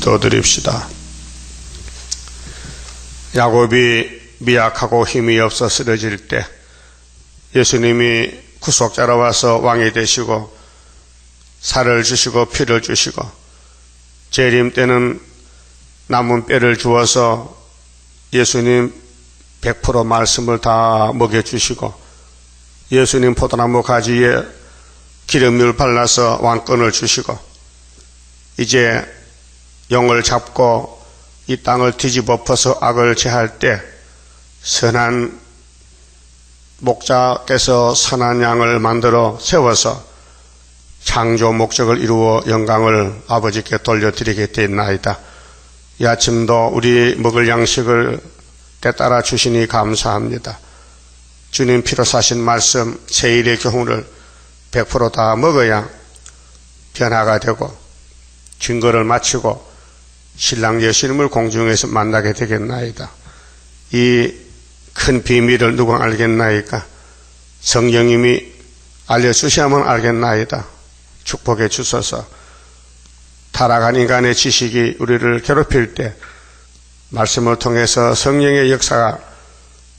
기도드립시다. 야곱이 미약하고 힘이 없어 쓰러질 때 예수님이 구속자로 와서 왕이 되시고 살을 주시고 피를 주시고 재림 때는 남은 뼈를 주어서 예수님 100% 말씀을 다 먹여주시고 예수님 포도나무 가지에 기름을 발라서 왕권을 주시고 이제 영을 잡고 이 땅을 뒤집어 엎어서 악을 제할 때 선한 목자께서 선한 양을 만들어 세워서 창조 목적을 이루어 영광을 아버지께 돌려드리게 되나이다. 이 아침도 우리 먹을 양식을 때따라 주시니 감사합니다. 주님 피로 사신 말씀 제1의 교훈을 100% 다 먹어야 변화가 되고 증거를 마치고 신랑 예수님을 공중에서 만나게 되겠나이다. 이 큰 비밀을 누가 알겠나이까? 성령님이 알려주셔야만 알겠나이다. 축복해 주소서. 타락한 인간의 지식이 우리를 괴롭힐 때 말씀을 통해서 성령의 역사가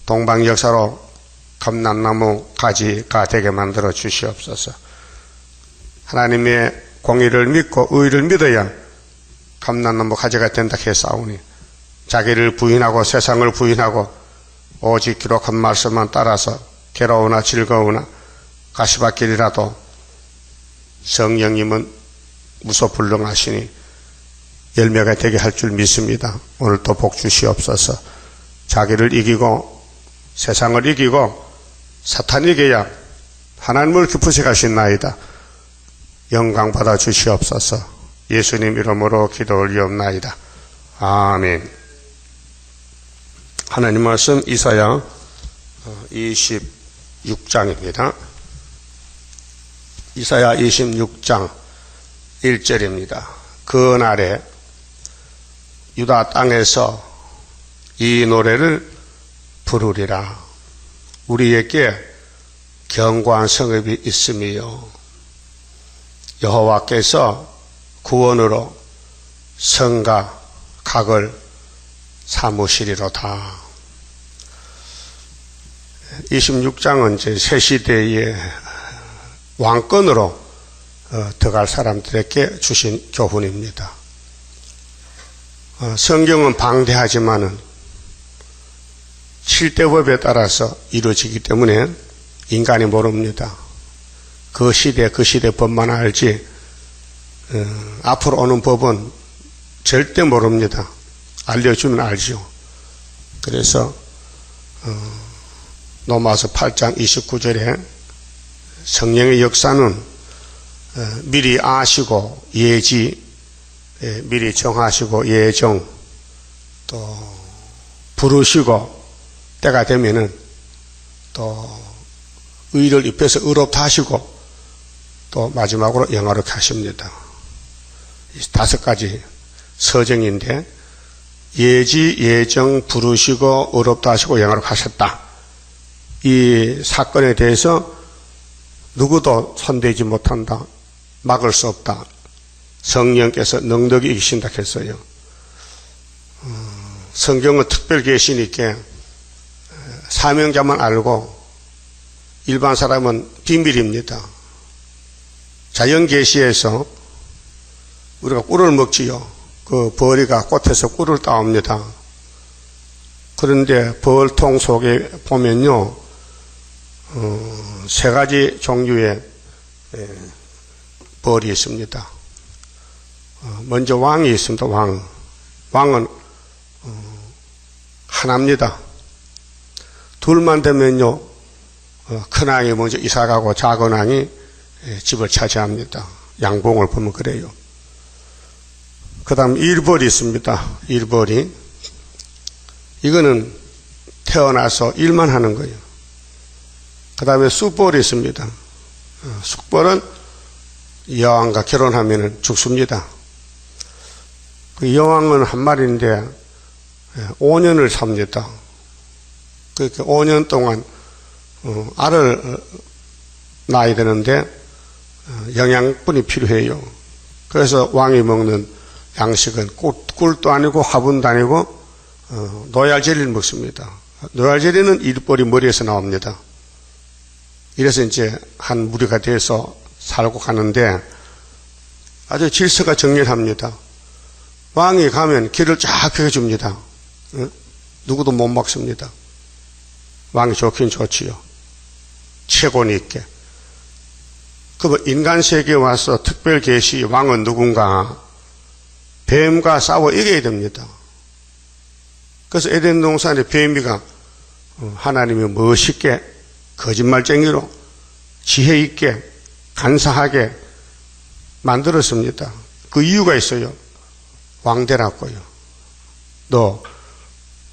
동방 역사로 감람나무 가지가 되게 만들어 주시옵소서. 하나님의 공의를 믿고 의를 믿어야 감람나무 가지가 된다 했사오니 자기를 부인하고 세상을 부인하고 오직 기록한 말씀만 따라서 괴로우나 즐거우나 가시밭길이라도 성령님은 무소불능하시니 열매가 되게 할 줄 믿습니다. 오늘도 복 주시옵소서. 자기를 이기고 세상을 이기고 사탄 이겨야 하나님을 기쁘게 하신나이다. 영광 받아 주시옵소서. 예수님 이름으로 기도 올리옵나이다. 아멘. 하나님 말씀 이사야 26장입니다. 이사야 26장 1절입니다. 그 날에 유다 땅에서 이 노래를 부르리라. 우리에게 견고한 성읍이 있으며 여호와께서 구원으로 성과 각을 삼으시리로다. 26장은 이제 새 시대의 왕권으로 들어갈 사람들에게 주신 교훈입니다. 성경은 방대하지만은 7대 법에 따라서 이루어지기 때문에 인간이 모릅니다. 그 시대 법만 알지 앞으로 오는 법은 절대 모릅니다. 알려주면 알죠. 그래서 로마서 8장 29절에 성령의 역사는 미리 아시고 미리 정하시고 예정 또 부르시고 때가 되면은 또 의를 입혀서 의롭다 하시고 또 마지막으로 영화롭게 하십니다. 이 5가지 서정인데 예정 부르시고 의롭다 하시고 영화롭게 하셨다. 이 사건에 대해서 누구도 손대지 못한다. 막을 수 없다. 성령께서 넉넉히 이기신다 했어요. 성경은 특별 계시니까 사명자만 알고 일반 사람은 비밀입니다. 자연 계시에서 우리가 꿀을 먹지요. 그 벌이가 꽃에서 꿀을 따옵니다. 그런데 벌통 속에 보면요, 3가지 종류의 벌이 있습니다. 먼저 왕이 있습니다. 왕은 하나입니다. 둘만 되면요, 큰 왕이 먼저 이사가고 작은 왕이 집을 차지합니다. 양봉을 보면 그래요. 그 다음 일벌이 있습니다. 일벌이. 이거는 태어나서 일만 하는 거예요. 그 다음에 쑥벌이 있습니다. 쑥벌은 여왕과 결혼하면 죽습니다. 그 여왕은 한 마리인데 5년을 삽니다. 그렇게 5년 동안 알을 낳아야 되는데 영양분이 필요해요. 그래서 왕이 먹는 양식은 꿀도 아니고 화분도 아니고 노얄제리를 먹습니다. 노얄제리는 일벌이 머리에서 나옵니다. 이래서 이제 한 무리가 돼서 살고 가는데 아주 질서가 정렬합니다. 왕이 가면 길을 쫙 펴줍니다. 누구도 못 막습니다. 왕이 좋긴 좋지요. 체권이 있게. 그 인간 세계에 와서 특별 계시 왕은 누군가? 뱀과 싸워 이겨야 됩니다. 그래서 에덴 동산의 뱀이가 하나님이 멋있게 거짓말쟁이로 지혜 있게 간사하게 만들었습니다. 그 이유가 있어요. 왕되라고요. 너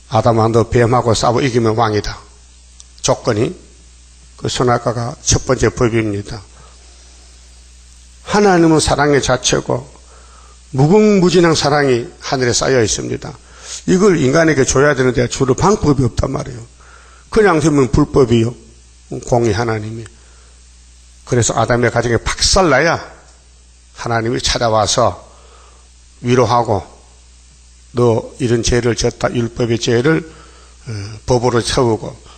아담아 너 뱀하고 싸워 이기면 왕이다. 조건이 그 선악과가 첫 번째 법입니다. 하나님은 사랑의 자체고 무궁무진한 사랑이 하늘에 쌓여 있습니다. 이걸 인간에게 줘야 되는데 주를 방법이 없단 말이에요. 그냥 주면 불법이요. 공의 하나님이. 그래서 아담의 가정에 박살나야 하나님이 찾아와서 위로하고 너 이런 죄를 졌다. 율법의 죄를 법으로 채우고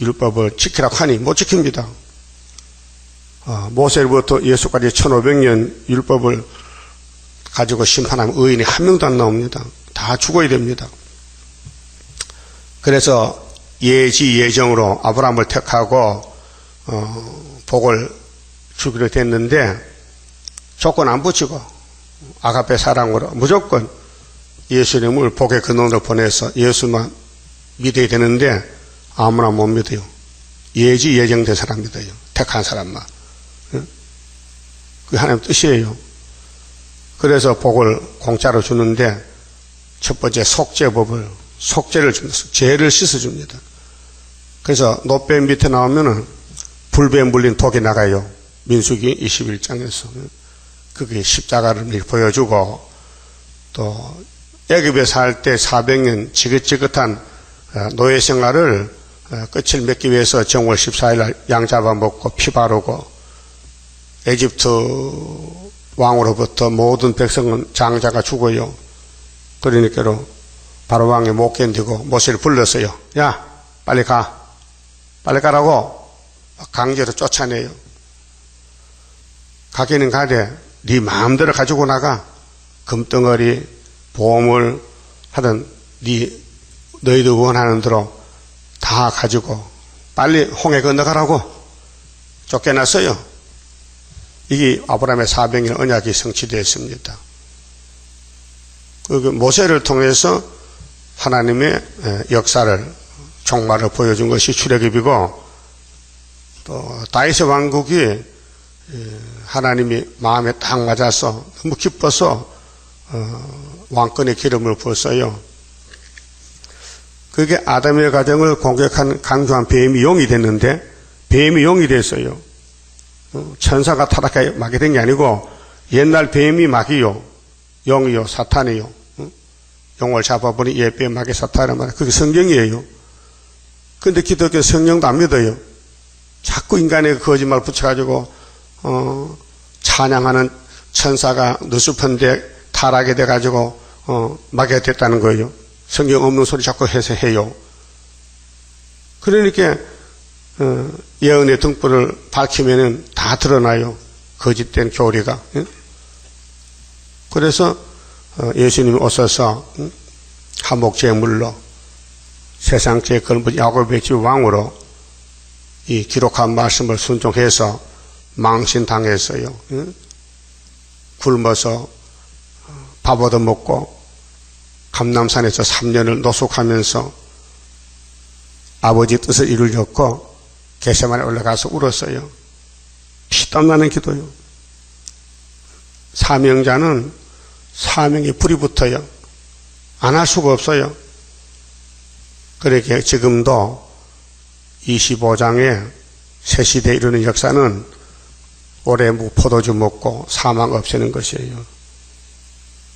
율법을 지키라고 하니 못 지킵니다. 모세로부터 예수까지 1500년 율법을 가지고 심판하면 의인이 한 명도 안 나옵니다. 다 죽어야 됩니다. 그래서 예지예정으로 아브라함을 택하고 복을 주기로 됐는데 조건 안 붙이고 아가페 사랑으로 무조건 예수님을 복의 근원으로 보내서 예수만 믿어야 되는데 아무나 못 믿어요. 예지예정된 사람 믿어요. 택한 사람만. 그게 하나님 뜻이에요. 그래서 복을 공짜로 주는데 첫 번째 속죄법을 속죄를 줍니다. 죄를 씻어줍니다. 그래서 노뱀 밑에 나오면은 불뱀 물린 독이 나가요. 민수기 21장에서 그게 십자가를 보여주고 또 애굽에 살 때 400년 지긋지긋한 노예 생활을 끝을 맺기 위해서 정월 14일 날 양 잡아먹고 피 바르고 에집트 왕으로부터 모든 백성은 장자가 죽어요. 그러니까로 바로 왕이 못 견디고 모세를 불렀어요. 야 빨리 가. 빨리 가라고 강제로 쫓아내요. 가기는 가되 네 마음대로 가지고 나가. 금덩어리 보물 하든 너희들 원하는 대로 다 가지고 빨리 홍해 건너가라고 쫓겨났어요. 이게 아브라함의 400년 언약이 성취되었습니다. 그 모세를 통해서 하나님의 역사를 종말을 보여준 것이 출애굽이고 또 다윗의 왕국이 하나님이 마음에 딱 맞아서 너무 기뻐서 왕권의 기름을 부었어요. 그게 아담의 가정을 공격한 강조한 뱀이 용이 됐는데 뱀이 용이 됐어요. 천사가 타락하게 막이 된 게 아니고 옛날 뱀이 막이요. 용이요. 사탄이요. 용을 잡아보니 얘 뱀 막이 사탄이란 말이에요. 그게 성경이에요. 근데 기독교 성경도 안 믿어요. 자꾸 인간에게 거짓말 붙여가지고 찬양하는 천사가 누수펀데 타락이 돼가지고 막이 됐다는 거예요. 성경 없는 소리 자꾸 해서 해요. 그러니까 예언의 등불을 밝히면은 다 드러나요. 거짓된 교리가. 그래서 예수님이 오셔서 한목제물로 세상 제일 걸은 야곱의 집 왕으로 이 기록한 말씀을 순종해서 망신당했어요. 굶어서 밥 얻어먹고 감남산에서 3년을 노숙하면서 아버지 뜻을 이루려고 겟세마네에 올라가서 울었어요. 피땀 나는 기도요. 사명자는 사명에 불이 붙어요. 안 할 수가 없어요. 그렇게 지금도 25장의 새 시대에 이르는 역사는 올해 포도주 먹고 사망 없애는 것이에요.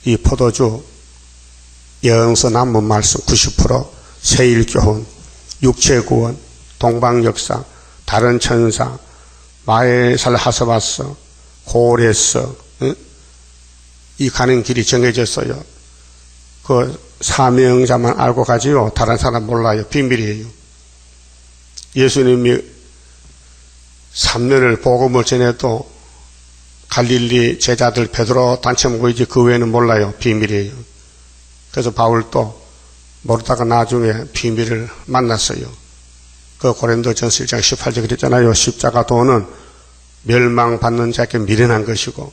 이 포도주 영서 남문 말씀 90%, 세일교훈, 육체구원, 동방역사, 다른 천사, 마에살 하서바서, 고레서, 이 가는 길이 정해졌어요. 그 사명자만 알고 가지요. 다른 사람 몰라요. 비밀이에요. 예수님이 3년을 복음을 전해도 갈릴리 제자들 베드로 단체 모이지 그 외에는 몰라요. 비밀이에요. 그래서 바울도 모르다가 나중에 비밀을 만났어요. 그 고린도전서 1장 18절 그랬잖아요. 십자가 도는 멸망받는 자에게 미련한 것이고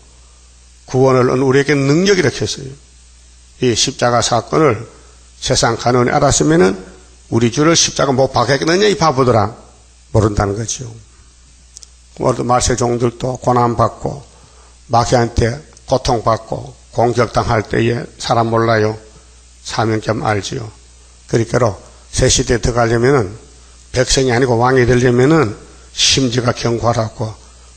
구원을 얻는 우리에게 능력이라 했어요. 이 십자가 사건을 세상 간원이 알았으면은 우리 주를 십자가 못 박았겠느냐 이 바보들아. 모른다는 거죠. 오늘도 말세 종들도 고난받고 마귀한테 고통받고 공격당할 때에 사람 몰라요. 사명점 알지요. 그러니까 새 시대에 들어가려면은 백성이 아니고 왕이 되려면은 심지가 견고하라고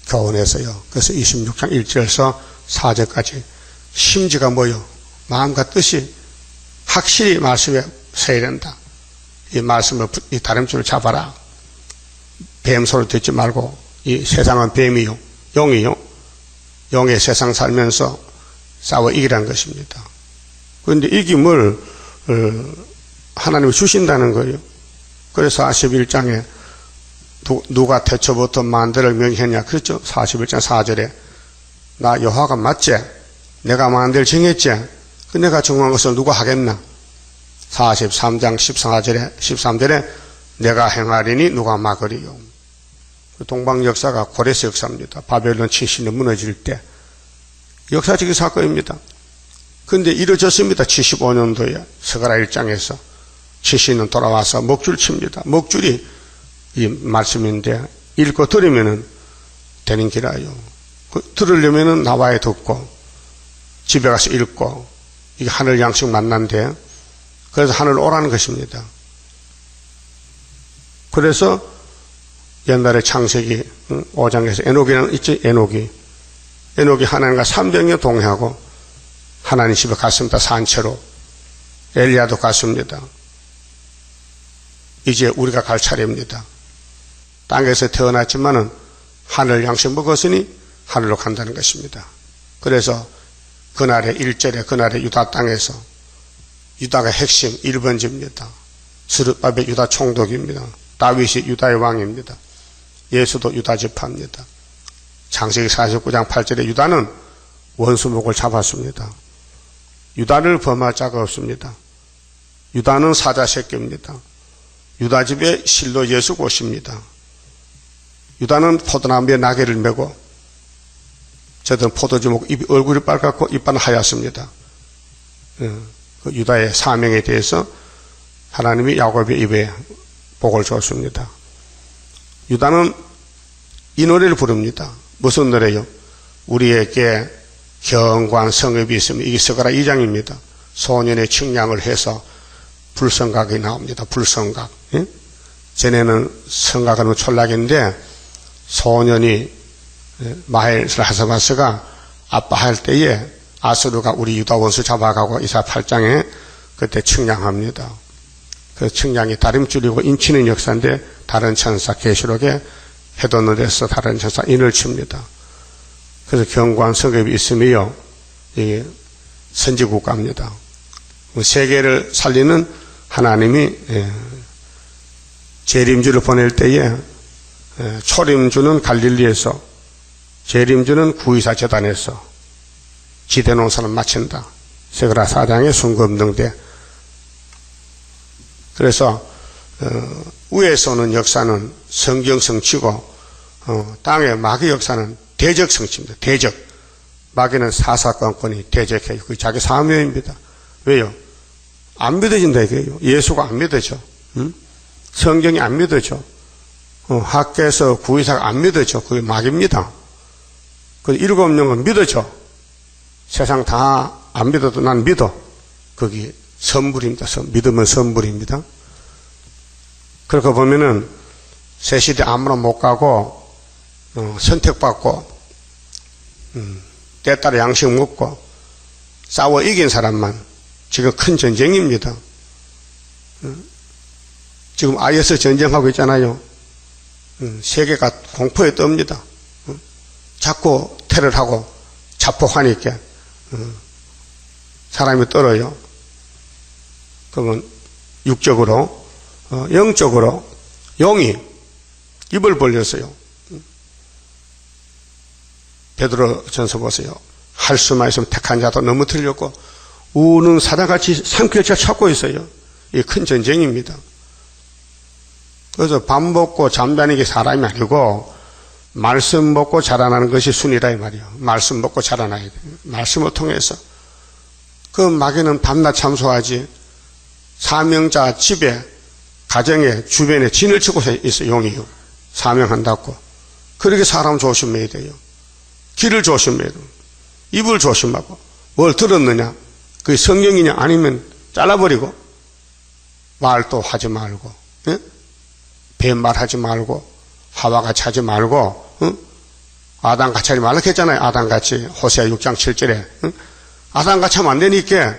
교훈했어요. 그래서 26장 1절에서 4절까지 심지가 뭐요? 마음과 뜻이 확실히 말씀에 서야 된다. 이 말씀을 이 다림줄을 잡아라. 뱀 소리 듣지 말고 이 세상은 뱀이요, 용이요. 용의 세상 살면서 싸워 이기라는 것입니다. 그런데 이김을 하나님이 주신다는 거예요. 그래서 41장에 누가 태초부터 만대를 명했냐 그렇죠? 41장 4절에 나 여호와가 맞지? 내가 만대를 정했지? 그 내가 정한 것을 누가 하겠나? 43장 13절에 내가 행하리니 누가 막으리요. 동방 역사가 고레스 역사입니다. 바벨론 70년 무너질 때 역사적인 사건입니다. 그런데 이루어졌습니다. 75년도에 스가랴 1장에서 70년 돌아와서 목줄 칩니다. 목줄이 이 말씀인데 읽고 들으면은 되는 기라요. 들으려면은 나와야 듣고 집에 가서 읽고 이게 하늘 양식 만난데 그래서 하늘 오라는 것입니다. 그래서 옛날에 창세기 5장에서 에녹이라는 있지. 에녹이 하나님과 300년 동행하고 하나님 집에 갔습니다. 산채로. 엘리야도 갔습니다. 이제 우리가 갈 차례입니다. 땅에서 태어났지만은 하늘 양식 먹었으니 하늘로 간다는 것입니다. 그래서 그날의 1절에 그날의 유다 땅에서 유다가 핵심 1번지입니다. 스룹바벨 유다 총독입니다. 다윗이 유다의 왕입니다. 예수도 유다 지파입니다. 창세기 49장 8절에 유다는 원수목을 잡았습니다. 유다를 범할 자가 없습니다. 유다는 사자 새끼입니다. 유다 집에 실로 예수 고십니다. 유다는 포도나무에 나귀를 메고 저들은 포도주 먹고 얼굴이 빨갛고 이빨은 하얗습니다. 그 유다의 사명에 대해서 하나님이 야곱의 입에 복을 줬습니다. 유다는 이 노래를 부릅니다. 무슨 노래요? 우리에게 견고한 성읍이 있으면 이게 스가랴 2장입니다. 소년의 측량을 해서 불성각이 나옵니다. 불성각. 예? 전에는 성각은 촌락인데 소년이 마헬 하사바스가 아빠할 때에 아수르가 우리 유다 원수 잡아가고 이사 8장에 그때 측량합니다. 그 측량이 다림줄이고 인치는 역사인데 다른 천사 계시록에 해돋는데서 다른 천사 인을 칩니다. 그래서 견고한 성읍이 있으며 이게 선지국가입니다. 세계를 살리는 하나님이 재림주를 보낼 때에 초림주는 갈릴리에서 재림주는 구이사 재단에서 지대농사를 마친다. 스가랴 4장의 순금등대. 그래서 위에서 오는 역사는 성경성치고 땅의 마귀 역사는 대적성치입니다. 대적. 마귀는 사사건건이 대적해요. 그게 자기 사명입니다. 왜요? 안 믿어진다 이거예요. 예수가 안 믿어져. 응? 성경이 안 믿어져. 학교에서 구의사가 안 믿어져. 그게 마귀입니다. 그 일곱 명은 믿어져. 세상 다 안 믿어도 난 믿어. 그게 선불입니다. 믿으면 선불입니다. 그렇게 보면은 새 시대 아무나 못 가고 선택받고 때 따라 양식 먹고 싸워 이긴 사람만 지금 큰 전쟁입니다. 지금 IS 전쟁하고 있잖아요. 세계가 공포에 떱니다. 자꾸 테러를 하고 자폭하니까 사람이 떨어요. 그러면 육적으로, 영적으로 용이 입을 벌렸어요. 베드로 전서 보세요. 할 수만 있으면 택한 자도 너무 틀렸고 우는 사자같이 삼킬 자 찾고 있어요. 이 큰 전쟁입니다. 그래서 밥 먹고 잠자는 게 사람이 아니고 말씀 먹고 자라나는 것이 순이라 이 말이에요. 말씀 먹고 자라나야 돼요. 말씀을 통해서. 그 마귀는 밤낮 참소하지 사명자 집에 가정에 주변에 진을 치고 있어요. 용이요. 사명한다고. 그렇게 사람 조심해야 돼요. 귀를 조심해야 돼요. 입을 조심하고 뭘 들었느냐 그게 성경이냐 아니면 잘라버리고 말도 하지 말고 예? 뱀말하지 말고 하와같이 하지 말고 아담같이 하지 말라 했잖아요. 아담같이 호세아 6장 7절에 아담같이 하면 안 되니까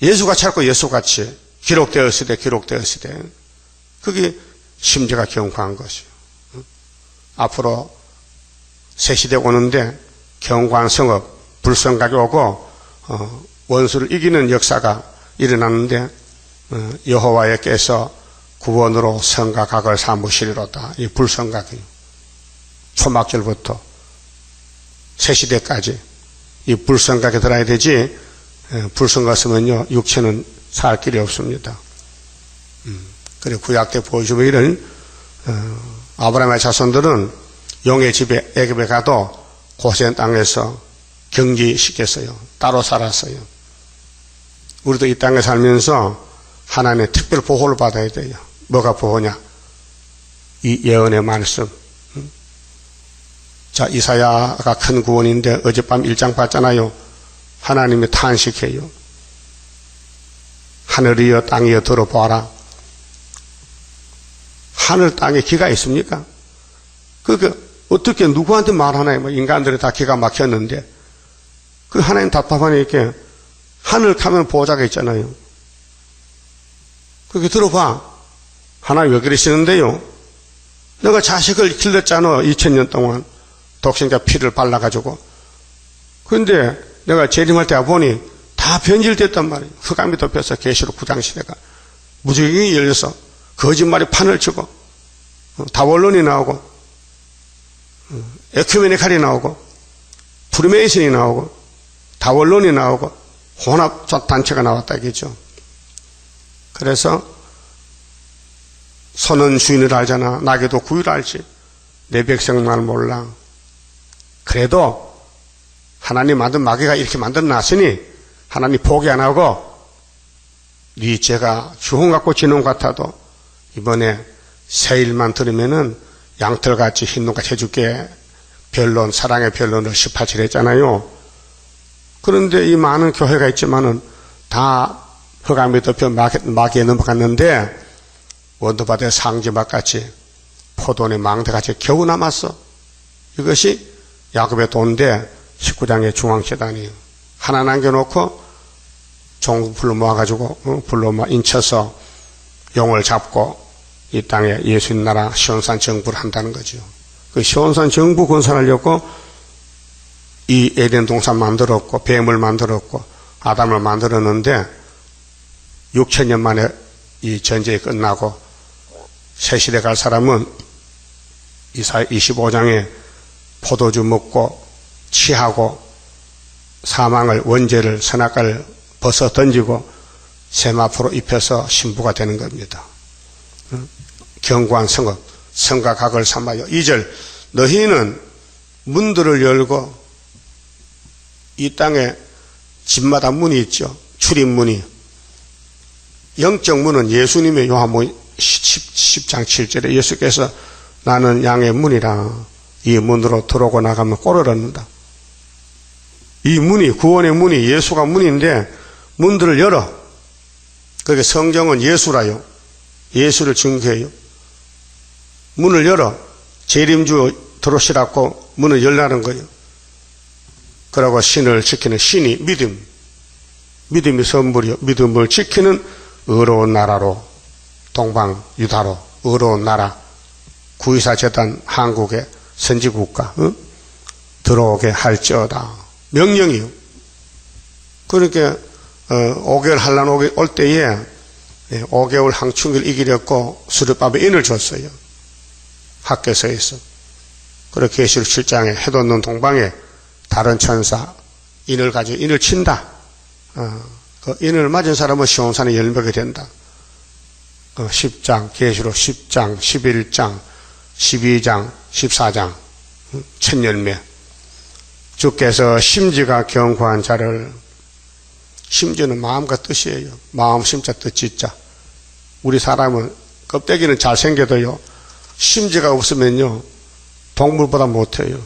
예수같이 할 거 예수같이 기록되었으되 그게 심지가 경고한 것이요. 앞으로 새 시대 오는데 경고한 성업 불성각이 오고 원수를 이기는 역사가 일어났는데 여호와께서 구원으로 성과 각을 삼으시리로다. 이 불성각이 초막절부터 새시대까지 이 불성각에 들어야 되지 불성각 쓰면요 육체는 살 길이 없습니다. 그리고 구약 때 보여주면 이런 아브라함의 자손들은 용의 집에 애굽에 가도 고센 땅에서 경지시켰어요. 따로 살았어요. 우리도 이 땅에 살면서 하나님의 특별 보호를 받아야 돼요. 뭐가 보호냐? 이 예언의 말씀. 자, 이사야가 큰 구원인데 어젯밤 1장 봤잖아요. 하나님이 탄식해요. 하늘이여 땅이여 들어보아라. 하늘 땅에 기가 있습니까? 그게 어떻게 누구한테 말하나요? 인간들이 다 기가 막혔는데 그 하나님 답답하니까 하늘 가면 보호자가 있잖아요. 그렇게 들어봐. 하나님 왜 그러시는데요? 내가 자식을 길렀잖아. 2000년 동안 독생자 피를 발라가지고. 그런데 내가 재림할 때 보니 다 변질됐단 말이에요. 흑암이 덮여서 계시록 9장 시대가 무지경이 열려서 거짓말이 판을 치고 다원론이 나오고 에큐메니칼이 나오고 프리메이슨이 나오고 다원론이 나오고 혼합 단체가 나왔다 이겠죠. 그래서 소는 주인을 알잖아. 나귀도 구유를 알지. 내 백성만 몰라. 그래도 하나님 만든 마귀가 이렇게 만들어놨으니 하나님 포기 안 하고 네 죄가 주홍 같고 진홍 같아도 이번에 새 일만 들으면은 양털같이 흰눈같이 해줄게. 변론, 사랑의 변론을 18절 했잖아요. 그런데 이 많은 교회가 있지만은 다 흑암이 덮여 마귀에 넘어갔는데 원도밭의 상지막같이 포도원의 망대같이 겨우 남았어. 이것이 야곱의 돈인데 19장의 중앙재단이에요. 하나 남겨놓고 종 불러 모아가지고 불러 모아 인쳐서 용을 잡고 이 땅에 예수님 나라 시온산 정부를 한다는 거죠. 그 시온산 정부 건설하려고 이 에덴 동산 만들었고 뱀을 만들었고 아담을 만들었는데 6000년 만에 이 전쟁이 끝나고 새시대 갈 사람은 이사야 25장에 포도주 먹고 취하고 사망을 원죄를 선악과를 벗어 던지고 세마포로 입혀서 신부가 되는 겁니다. 경고한 성읍 성과 각을 삼아요. 2절 너희는 문들을 열고 이 땅에 집마다 문이 있죠. 출입문이. 영적 문은 예수님의 요한복음 10장 7절에 예수께서 나는 양의 문이라 이 문으로 들어오고 나가면 꼴을 얻는다. 이 문이 구원의 문이 예수가 문인데 문들을 열어. 그게 성경은 예수라요. 예수를 증거해요. 문을 열어. 재림주 들어오시라고 문을 열라는 거예요. 그러고 신을 지키는 신이 믿음. 믿음이 선물이요. 믿음을 지키는 의로운 나라로 동방 유다로 의로운 나라 구이사 재단 한국의 선지국가 들어오게 할지어다. 명령이요. 그러니까 5개월 한란 올 때에 5개월 항충기를 이기려고 수렵밥에 인을 줬어요. 학교서에서. 그리고 계시록 7장에 해돋 없는 동방에 다른 천사 인을 가지고 인을 친다. 그 인을 맞은 사람은 시온산에 열매가 된다. 10장, 계시록 10장, 11장, 12장, 14장, 천열매. 주께서 심지가 견고한 자를, 심지는 마음과 뜻이에요. 마음, 심자, 뜻, 지자. 우리 사람은 껍데기는 잘생겨도요, 심지가 없으면요, 동물보다 못해요.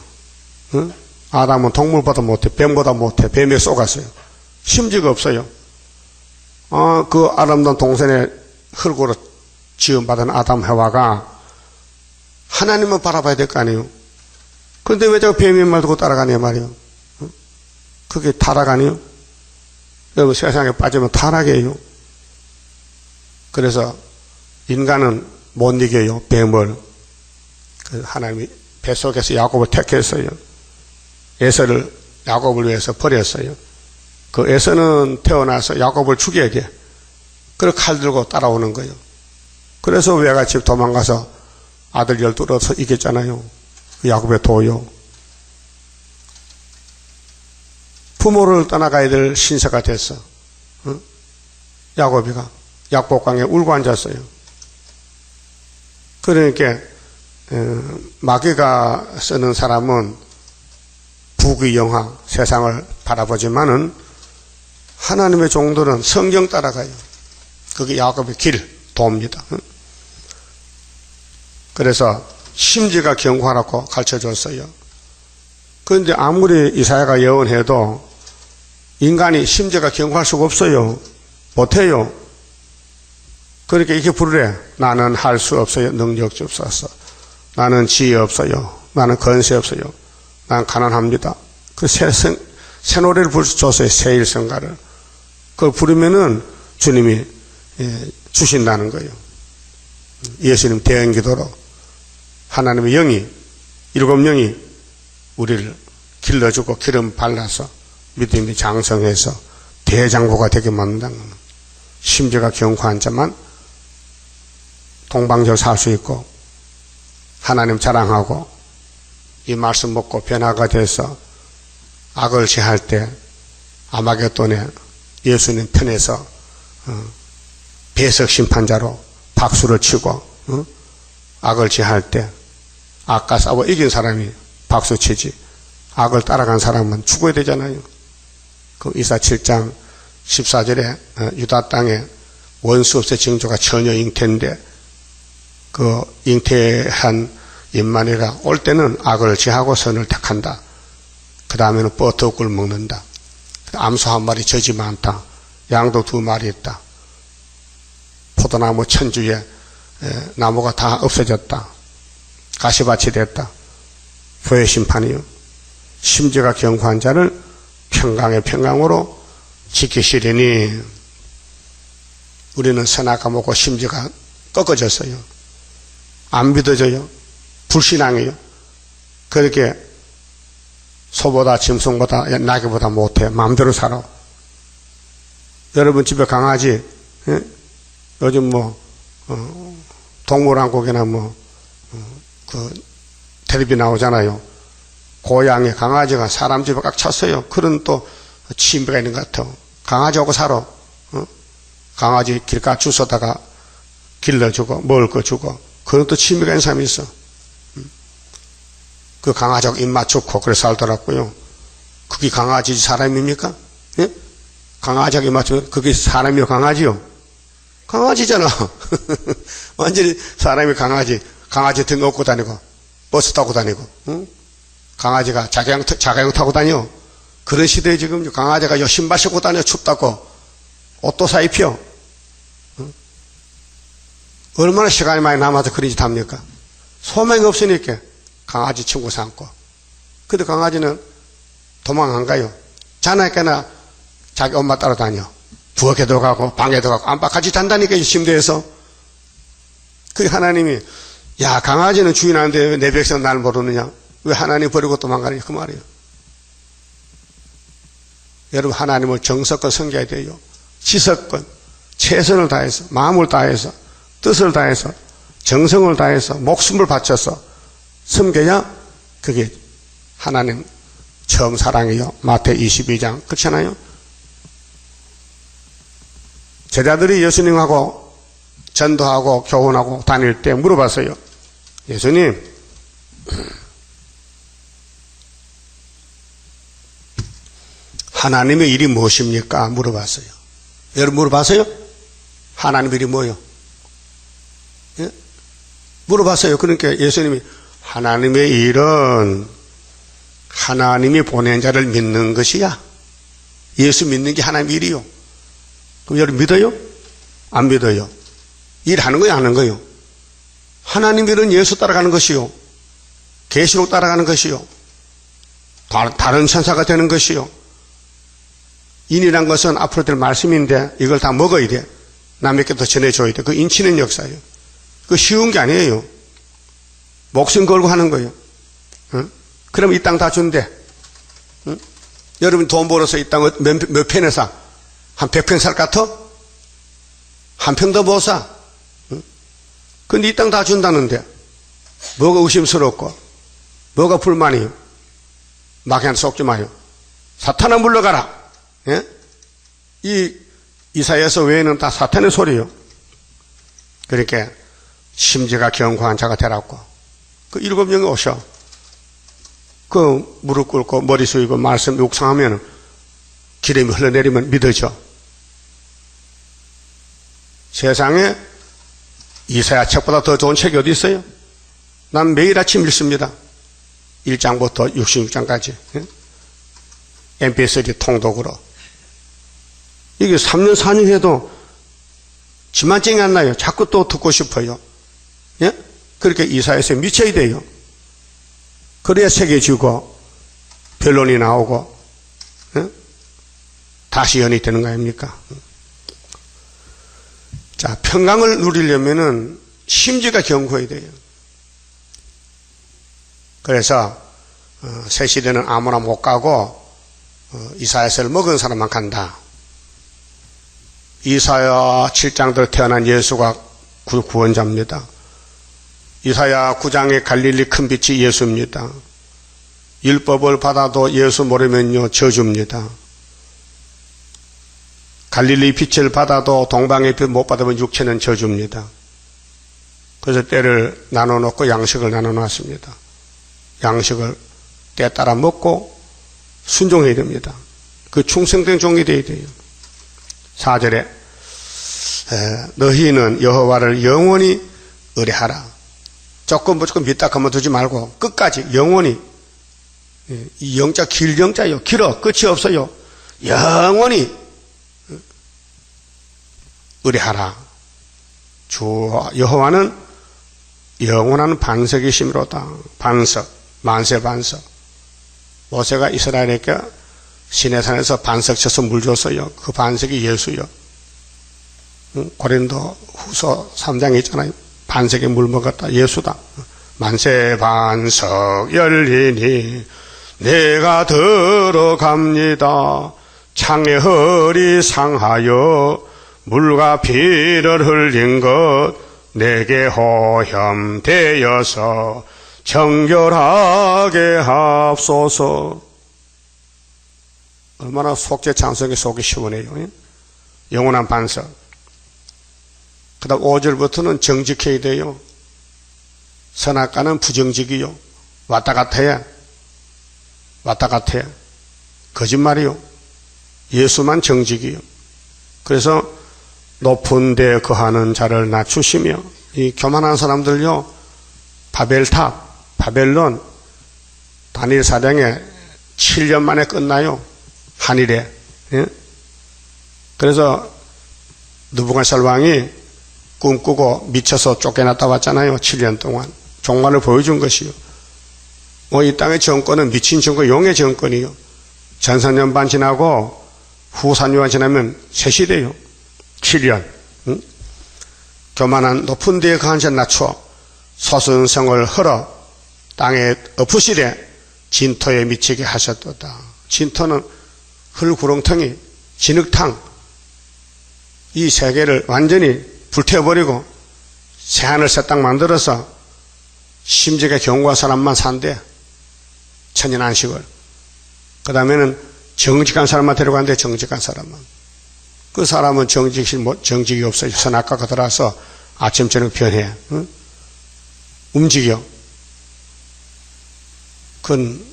응? 아담은 동물보다 못해. 뱀보다 못해. 뱀에 쏘갔어요. 심지가 없어요. 그 아름다운 동산에 흙으로 지음받은 아담 해와가 하나님을 바라봐야 될 거 아니에요. 그런데 왜 저 뱀의 말 듣고 따라가냐 말이에요. 그게 타락 아니에요? 여러분 세상에 빠지면 타락이에요. 그래서 인간은 못 이겨요. 뱀을. 하나님이 뱃속에서 야곱을 택했어요. 에서를 야곱을 위해서 버렸어요. 그 에서는 태어나서 야곱을 죽여야 돼. 그래서 칼 들고 따라오는 거예요. 그래서 외갓집 도망가서 아들 12를 얻어서 이겼잖아요. 야곱의 도요. 부모를 떠나가야 될 신세가 됐어. 응? 야곱이가 약복강에 울고 앉았어요. 그러니까 마귀가 쓰는 사람은 부귀영화 세상을 바라보지만은 하나님의 종들은 성경 따라가요. 그게 야곱의 길, 도입니다. 그래서 심지가 견고하라고 가르쳐줬어요. 그런데 아무리 이사야가 예언해도 인간이 심지가 견고할 수가 없어요. 못해요. 그러니까 이렇게 부르래. 나는 할 수 없어요. 능력이 없어서. 나는 지혜 없어요. 나는 건세 없어요. 난 가난합니다. 그 새 노래를 줬어요. 새 일성가를. 그걸 부르면은 주님이 주신다는 거예요. 예수님 대행기도로 하나님의 영이, 7영이 우리를 길러주고 기름 발라서 믿음이 장성해서 대장부가 되게 만든다는 거예요. 심지가 견고한 자만 동방적으로 살 수 있고 하나님 자랑하고 이 말씀 먹고 변화가 돼서 악을 제할 때 아마겟돈에 예수님 편에서 배석 심판자로 박수를 치고 악을 제할 때 악과 싸워 이긴 사람이 박수 치지 악을 따라간 사람은 죽어야 되잖아요. 그 이사 7장 14절에 유다 땅에 원수 없의 징조가 전혀 잉태인데 그 잉태한 인만이라 올 때는 악을 제하고 선을 택한다. 그 다음에는 뻐터꿀 먹는다. 암소 한 마리 젖이 많다. 양도 2마리 있다. 포도나무 천주에 나무가 다 없어졌다. 가시밭이 됐다. 후회 심판이요. 심지가 견고한 자를 평강의 평강으로 지키시리니 우리는 선악과 먹고 심지가 꺾어졌어요. 안 믿어져요. 불신앙이에요. 그렇게 소보다 짐승보다 나귀보다 못해. 마음대로 살아. 여러분 집에 강아지 요즘 동물왕국이나 텔레비 나오잖아요. 고양이 강아지가 사람 집에 꽉 찼어요. 그런 또 취미가 있는 것 같아. 강아지하고 살아. 강아지 길가 주워다가 길러주고 먹을 거 주고 그런 또 취미가 있는 사람이 있어. 그 강아지하고 입 맞추고 그래 살더라고요. 그게 강아지지 사람입니까? 예? 강아지하고 입 맞추면 그게 사람이요 강아지요? 강아지잖아. 완전히 사람이 강아지 등 업고 다니고 버스 타고 다니고 응? 강아지가 자가용 타고 다녀. 그런 시대에 지금 강아지가 요 신발 신고 다녀 춥다고 옷도 사 입혀. 응? 얼마나 시간이 많이 남아서 그런 짓 합니까? 소망이 없으니까 강아지 친구 삼고. 근데 강아지는 도망 안 가요. 자나니까나 자기 엄마 따라다녀. 부엌에도 가고 방에도 가고 안팎같이 잔다니까 침대에서. 그 하나님이 야 강아지는 주인하는데 왜 내 백성 날 모르느냐. 왜 하나님 버리고 도망가느냐 그 말이에요. 여러분 하나님을 정석껏 섬겨야 돼요. 지석권, 최선을 다해서, 마음을 다해서, 뜻을 다해서, 정성을 다해서, 목숨을 바쳐서 섬겨야 그게 하나님 처음 사랑이요. 마태 22장. 그렇잖아요? 제자들이 예수님하고 전도하고 교훈하고 다닐 때 물어봤어요. 예수님, 하나님의 일이 무엇입니까? 물어봤어요. 여러분 물어봤어요? 하나님 일이 뭐예요? 예? 물어봤어요. 그러니까 예수님이 하나님의 일은 하나님이 보낸 자를 믿는 것이야. 예수 믿는 게 하나님 일이요. 그럼 여러분 믿어요? 안 믿어요? 일하는 거요? 안 하는 거요? 하나님 일은 예수 따라가는 것이요. 계시록 따라가는 것이요. 다른 천사가 되는 것이요. 인이란 것은 앞으로 될 말씀인데 이걸 다 먹어야 돼. 남에게 더 전해줘야 돼. 그 인치는 역사예요. 그 쉬운 게 아니에요. 목숨 걸고 하는 거예요. 응? 그럼 이 땅 다 준대. 응? 여러분 돈 벌어서 이 땅을 몇 평에 사? 한 100평 살 것 같아? 한 평 더 못 사? 응? 근데 이 땅 다 준다는데 뭐가 의심스럽고 뭐가 불만이요? 마귀한테 속지 마요. 사탄아 물러가라. 예? 이 이사야서 외에는 다 사탄의 소리요. 그렇게 심지가 견고한 자가 되라고. 그 7명이 오셔. 그 무릎 꿇고 머리 숙이고 말씀 묵상하면 기름이 흘러내리면 믿어져. 세상에 이사야 책보다 더 좋은 책이 어디 있어요? 난 매일 아침 읽습니다. 1장부터 66장까지. 예? MP3 통독으로. 이게 3년 4년 해도 지만증이 안 나요. 자꾸 또 듣고 싶어요. 예? 그렇게 이사야서에 미쳐야 돼요. 그래야 새겨지고 변론이 나오고 예? 다시 연이 되는 거 아닙니까? 자, 평강을 누리려면은 심지가 견고해야 돼요. 그래서 새 시대는 아무나 못 가고 이사야서를 먹은 사람만 간다. 이사야 7장대로 태어난 예수가 구원자입니다. 이사야 9장의 갈릴리 큰 빛이 예수입니다. 율법을 받아도 예수 모르면요 저주입니다. 갈릴리 빛을 받아도 동방의 빛 못 받으면 육체는 저주입니다. 그래서 때를 나눠놓고 양식을 나눠놨습니다. 양식을 때 따라 먹고 순종해야 됩니다. 그 충성된 종이 되어야 돼요. 4절에 너희는 여호와를 영원히 의뢰하라. 조금 믿다 그만두지 말고 끝까지 영원히. 이 영자 길 영자요. 길어. 끝이 없어요. 영원히 의뢰하라. 주 여호와는 영원한 반석이심이로다. 반석, 만세 반석. 모세가 이스라엘에게 시내산에서 반석 쳐서 물 줬어요. 그 반석이 예수요. 고린도 후서 3장에 있잖아요. 반석에 물 먹었다. 예수다. 만세 반석 열리니 내가 들어갑니다. 창의 허리 상하여 물과 피를 흘린 것 내게 호염되어서 정결하게 합소서. 얼마나 속죄 찬송이 속이 시원해요. 영원한 반석. 그 다음 5절부터는 정직해야 돼요. 선악과는 부정직이요. 왔다 갔다 해. 왔다 갔다 해. 거짓말이요. 예수만 정직이요. 그래서 높은 데 거하는 자를 낮추시며, 이 교만한 사람들요, 바벨탑, 바벨론, 다니엘 사령에 7년 만에 끝나요. 한일에. 예? 그래서 느부갓네살 왕이 꿈꾸고 미쳐서 쫓겨났다 왔잖아요. 7년 동안. 종말을 보여준 것이요. 이 땅의 정권은 미친 정권, 용의 정권이요. 전선년 반 지나고 후산유가 지나면 새 시대요. 7년. 응? 교만한 높은 데에 거한 자 낮춰 소순성을 헐어 땅에 엎으시되 진토에 미치게 하셨도다. 진토는 흙구렁텅이, 진흙탕. 이 세계를 완전히 불태워버리고 새하늘 새 땅 만들어서 심지가 경고한 사람만 산대. 천연안식을. 그 다음에는 정직한 사람만 데려간대. 정직한 사람만. 그 사람은 정직이 없어요. 선악과가 들어와서 아침 저녁 변해. 응? 움직여. 그건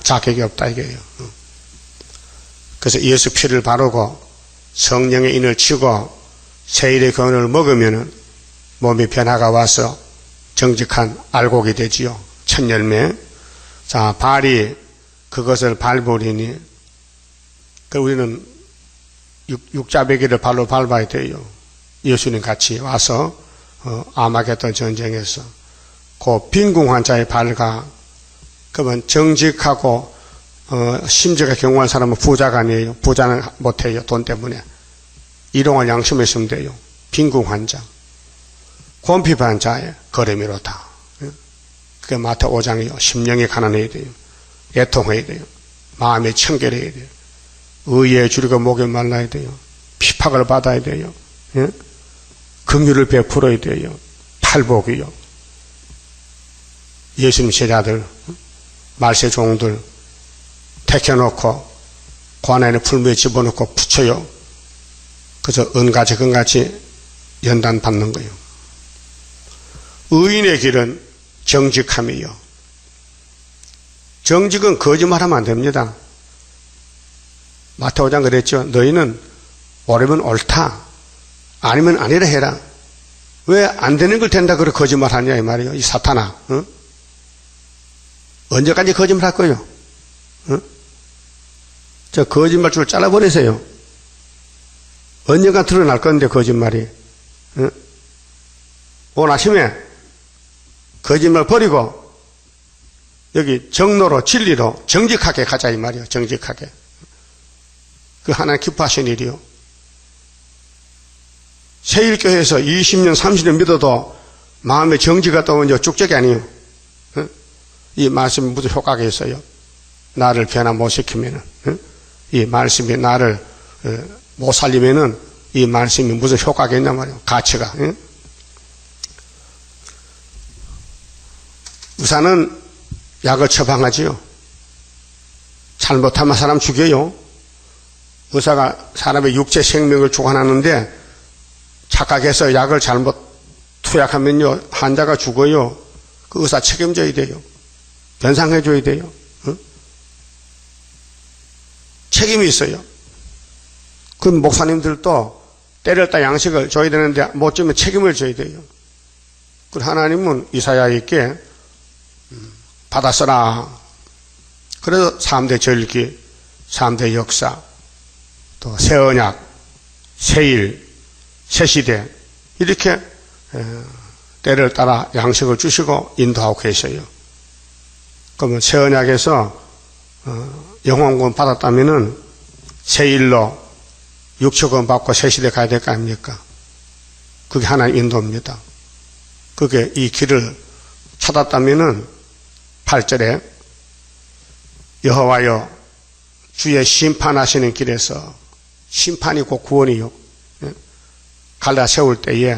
자격이 없다 이게요. 그래서 예수 피를 바르고 성령의 인을 치고 세일의 교훈을 먹으면 몸의 변화가 와서 정직한 알곡이 되지요. 첫 열매. 자, 발이 그것을 밟으리니, 우리는 육자배기를 발로 밟아야 돼요. 예수님 같이 와서 아마겟돈 전쟁에서 그 빈궁한 자의 발가, 그러면 정직하고 심지가 경고한 사람은 부자가 아니에요. 부자는 못해요. 돈 때문에. 일용할 양심이 있으면 돼요. 빈궁한 자. 곤핍한 자의 걸음이로다. 그게 마태 5장이요. 심령이 가난해야 돼요. 애통해야 돼요. 마음이 청결해야 돼요. 의에 줄이고 목에 말라야 돼요. 핍박을 받아야 돼요. 예? 긍휼을 베풀어야 돼요. 탈복이요. 예수님 제자들, 말세 종들 택해놓고 관 안에 풀무에 집어넣고 붙여요. 그래서 은같이 연단 받는 거예요. 의인의 길은 정직함이요. 정직은 거짓말하면 안 됩니다. 마태 5장 그랬죠. 너희는 옳으면 옳다, 아니면 아니라 해라. 왜 안 되는 걸 된다 그래 거짓말하냐 이 말이에요. 이 사탄아. 응? 언제까지 거짓말할 거예요? 응? 저 거짓말줄을 잘라버리세요. 언젠가 드러날 건데 거짓말이. 응? 오늘 아침에 거짓말 버리고 여기 정로로 진리로 정직하게 가자 이 말이에요. 정직하게. 그 하나님 기뻐하시는 일이요. 세일교회에서 20년 30년 믿어도 마음에 정지가 떠오면 쭉적이 아니에요. 응? 이 말씀이 무슨 효과가 있어요? 나를 변화 못 시키면은, 응? 이 말씀이 나를 못 살리면은 이 말씀이 무슨 효과가 있냐 말이에요. 가치가. 응? 의사는 약을 처방하지요. 잘못하면 사람 죽여요. 의사가 사람의 육체 생명을 주관하는데 착각해서 약을 잘못 투약하면요 환자가 죽어요. 그 의사 책임져야 돼요. 변상해줘야 돼요. 응? 책임이 있어요. 그 목사님들도 때렸다 양식을 줘야 되는데 못 주면 책임을 져야 돼요. 그 하나님은 이사야에게 받아 써라. 그래서 3대 절기, 3대 역사, 또 새 언약, 새일, 새시대 이렇게 때를 따라 양식을 주시고 인도하고 계셔요. 그러면 새 언약에서 영혼권 받았다면은 새일로 육체권 받고 새시대 가야 될 거 아닙니까? 그게 하나님 인도입니다. 그게 이 길을 찾았다면은 8절에 여호와여 주의 심판하시는 길에서 심판이 곧 구원이요. 갈라 세울 때에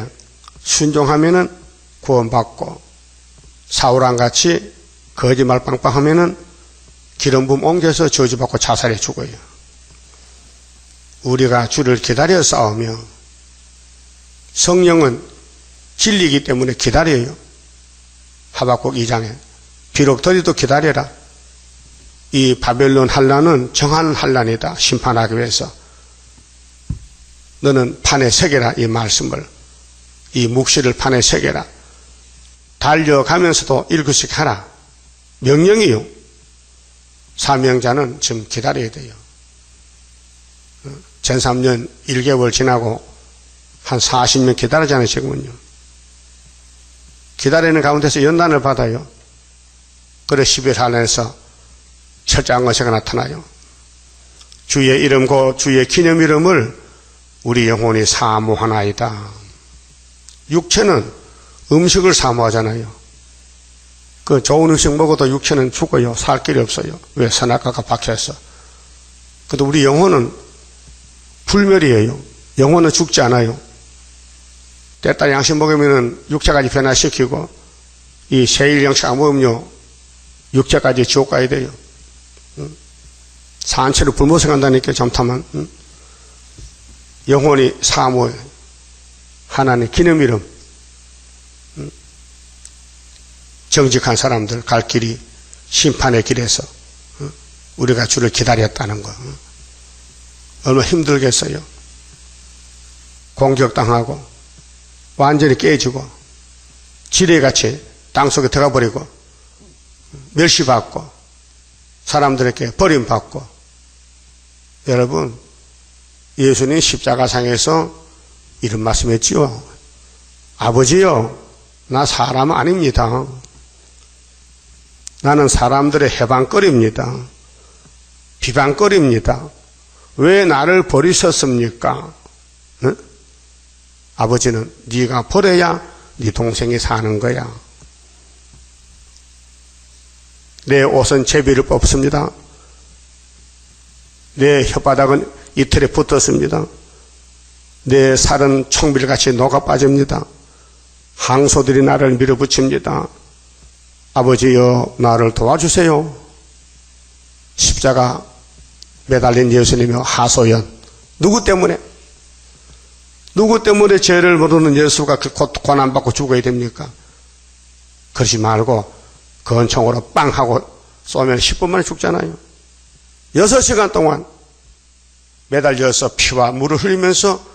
순종하면은 구원받고 사울왕같이 거짓말 빵빵하면은 기름 부음 옮겨서 저주받고 자살해 죽어요. 우리가 주를 기다려 싸우며 성령은 진리이기 때문에 기다려요. 하박국 2장에 비록 더디도 기다려라. 이 바벨론 환란은 정한 환란이다. 심판하기 위해서. 너는 판에 새겨라. 이 말씀을. 이 묵시를 판에 새겨라. 달려가면서도 읽으씩 하라. 명령이요. 사명자는 지금 기다려야 돼요. 전 3년 1개월 지나고 한 40년 기다리잖아요. 지금은요. 기다리는 가운데서 연단을 받아요. 그래 11월 안에서 철저한 것이가 나타나요. 주의 이름과 주의 기념 이름을 우리 영혼이 사모하나이다. 육체는 음식을 사모하잖아요. 그 좋은 음식 먹어도 육체는 죽어요. 살 길이 없어요. 왜? 선악과가 박혀서. 근데 우리 영혼은 불멸이에요. 영혼은 죽지 않아요. 때따라 양식 먹으면 육체까지 변화시키고, 이 세일 양식 안 먹으면요, 육체까지 지옥 가야 돼요. 산채로 불못에 간다니까, 잠타만. 영혼이 사모예요. 하나님 기름 이름. 정직한 사람들 갈 길이 심판의 길에서 우리가 주를 기다렸다는 거. 얼마나 힘들겠어요. 공격당하고 완전히 깨지고 지뢰같이 땅속에 들어가 버리고 멸시받고 사람들에게 버림받고. 여러분, 예수님 십자가상에서 이런 말씀했지요. 아버지요, 나 사람 아닙니다. 나는 사람들의 해방거리입니다. 비방거리입니다. 왜 나를 버리셨습니까? 응? 아버지는 네가 버려야 네 동생이 사는 거야. 내 옷은 제비를 뽑습니다. 내 혓바닥은 이틀에 붙었습니다. 내 살은 총빌같이 녹아 빠집니다. 항소들이 나를 밀어붙입니다. 아버지여, 나를 도와주세요. 십자가 매달린 예수님의 하소연. 누구 때문에 죄를 모르는 예수가 곧 고난받고 죽어야 됩니까? 그러지 말고 권총으로 빵 하고 쏘면 10분 만에 죽잖아요. 6시간 동안 매달려서 피와 물을 흘리면서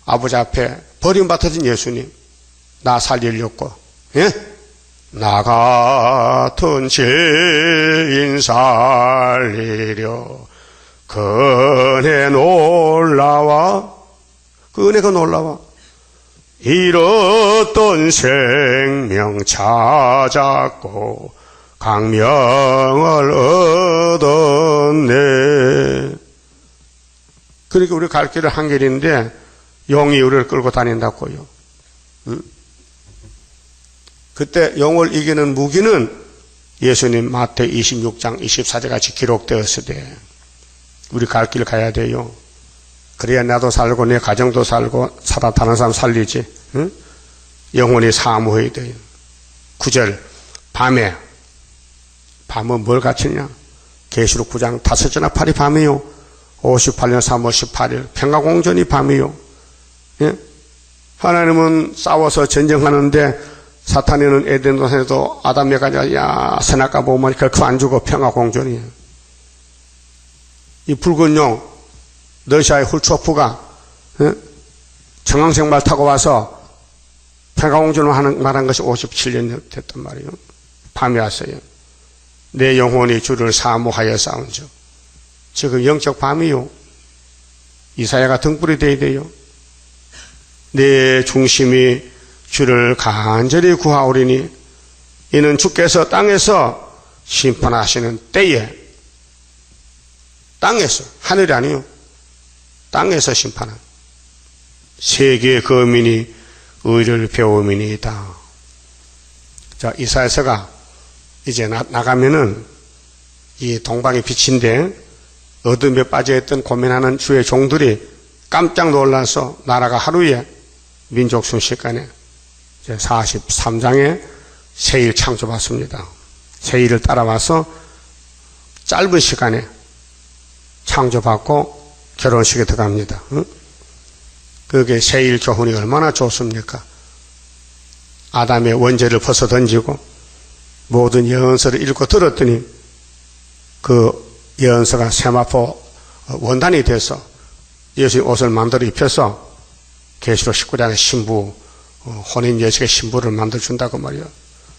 아버지 앞에 버림받아진 예수님, 나 살리려고, 예? 나 같은 죄인 살리려 그 은혜 놀라와, 그 은혜가 놀라와 잃었던 생명 찾았고 강명을 얻었네. 그러니까 우리 갈 길은 한 길인데 용이 우리를 끌고 다닌다고요. 응? 그때 용을 이기는 무기는 예수님 마태 26장 24절 같이 기록되었을 때 우리 갈 길 가야 돼요. 그래야 나도 살고 내 가정도 살고 다른 사람 살리지. 응? 영혼이 사모해야 돼요. 9절 밤은 뭘 갖추냐? 계시록 9장 5째나 8이 밤이요. 58년 3월 18일 평화공전이 밤이요. 예? 하나님은 싸워서 전쟁하는데 사탄이는 에덴 동산에도 아담 에가지고 야 선악과 보면 결코 안 주고 평화공전이에요. 이 붉은 용 러시아의 훌초프가 정황색 말 타고 와서 평화공전을 말한 것이 57년 됐단 말이에요. 밤이 왔어요. 내 영혼이 주를 사모하여 싸운즉. 지금 영적 밤이요. 이사야가 등불이 되어야 돼요. 내 중심이 주를 간절히 구하오리니 이는 주께서 땅에서 심판하시는 때에, 땅에서, 하늘이 아니요, 땅에서 심판한 세계의 거민이 의를 배움이니이다. 자, 이사야서가 이제 나가면은 이 동방의 빛인데 어둠에 빠져있던 고민하는 주의 종들이 깜짝 놀라서 나라가 하루에 민족 순식간에 43장에 세일 창조받습니다. 세일을 따라와서 짧은 시간에 창조받고 결혼식에 들어갑니다. 그게 세일 교훈이 얼마나 좋습니까? 아담의 원죄를 벗어 던지고 모든 예언서를 읽고 들었더니 그 예언서가 세마포 원단이 돼서 예수의 옷을 만들어 입혀서 계시록 19장의 신부, 혼인 예식의 신부를 만들어준다고 말이요.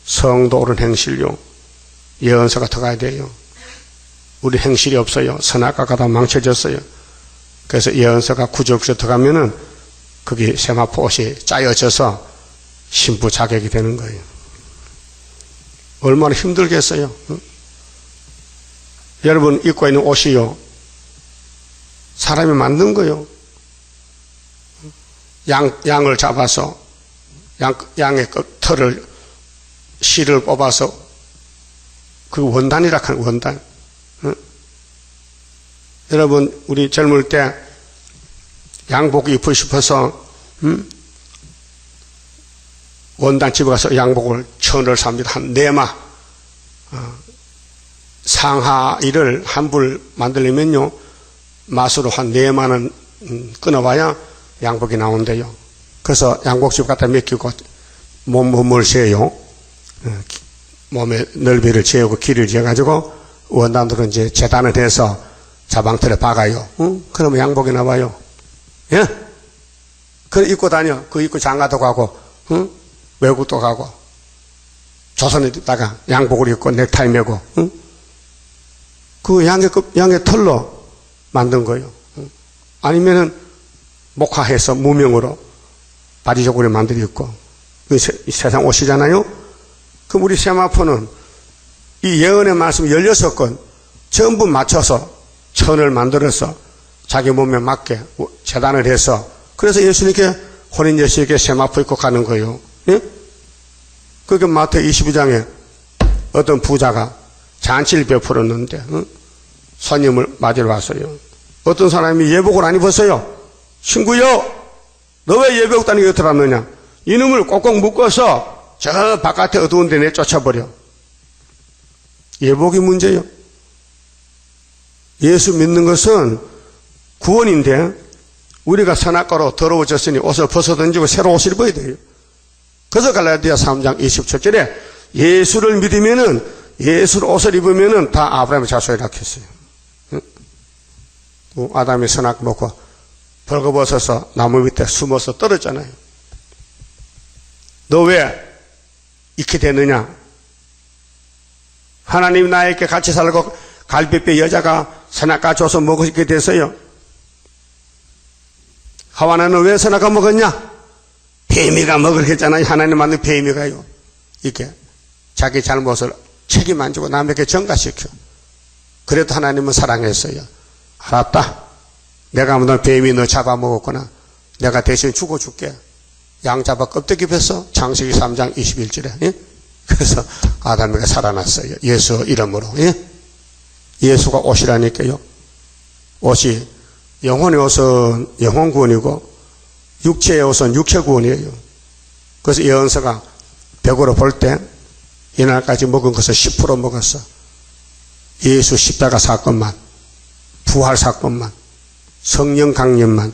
성도 옳은 행실요. 예언서가 들어가야 돼요. 우리 행실이 없어요. 선악과가 다 망쳐졌어요. 그래서 예언서가 구적구에 들어가면은 거기 세마포 옷이 짜여져서 신부 자격이 되는 거예요. 얼마나 힘들겠어요. 여러분 입고 있는 옷이요. 사람이 만든 거요. 양을 잡아서 양의 털을 실을 뽑아서 그 원단이라 하는 원단. 여러분 우리 젊을 때 양복 입고 싶어서 원당 집에 가서 양복을 1,000원을 삽니다. 한 4마. 상하이를 한 불 만들려면요, 맛으로 한 4만원 끊어봐야 양복이 나온대요. 그래서 양복집 갖다 맡기고 몸을 재요. 몸의 넓이를 재고 길을 재가지고 원단들은 이제 재단을 해서 자방틀에 박아요. 그러면 양복이 나와요. 예? 그래 입고 다녀. 그 입고 장가도 가고, 외국도 가고, 조선에 있다가 양복을 입고 넥타이 메고, 그 양의 털로 만든 거예요. 아니면은 목화해서 무명으로 바지저고리 만들어 입고, 세상 옷이잖아요? 그럼 우리 세마포는 이 예언의 말씀 16건 전부 맞춰서 천을 만들어서 자기 몸에 맞게 재단을 해서, 그래서 예수님께 혼인여시에게 세마포 입고 가는 거예요. 예? 그게 마태 22장에 어떤 부자가 잔치를 베풀었는데, 손님을 맞으러 왔어요. 어떤 사람이 예복을 안 입었어요. 친구요, 너 왜 예복 다니게 들었느냐? 이놈을 꼭꼭 묶어서 저 바깥에 어두운 데 내쫓아버려. 예복이 문제예요. 예수 믿는 것은 구원인데, 우리가 선악과로 더러워졌으니 옷을 벗어던지고 새로 옷을 입어야 돼요. 그래서 갈라디아 3장 27절에 예수를 믿으면은, 예수를 옷을 입으면은 다 아브라함의 자손이라고 했어요. 아담이 선악 먹고 벌거벗어서 나무 밑에 숨어서 떨었잖아요. 너 왜 이렇게 됐느냐? 하나님이 나에게 같이 살고 갈비뼈 여자가 선악과 줘서 먹게 됐어요. 하와나는 왜 선악과 먹었냐? 뱀이가 먹을 했잖아요. 하나님 만든 뱀이가요. 이렇게 자기 잘못을 책임 안 지고 남에게 전가시켜. 그래도 하나님은 사랑했어요. 알았다. 내가 너 뱀이 너 잡아먹었구나. 내가 대신 죽어줄게. 양 잡아 껍데기 뺐어. 창세기 3장 21절에. 예? 그래서 아담이가 살아났어요. 예수 이름으로. 예? 예수가 옷이라니까요. 옷이 영혼의 옷은 영혼 구원이고 육체의 옷은 육체 구원이에요. 그래서 예언서가 100으로 볼 때 이날까지 먹은 것을 10% 먹었어. 예수 십자가 사건만, 부활 사건만, 성령 강림만,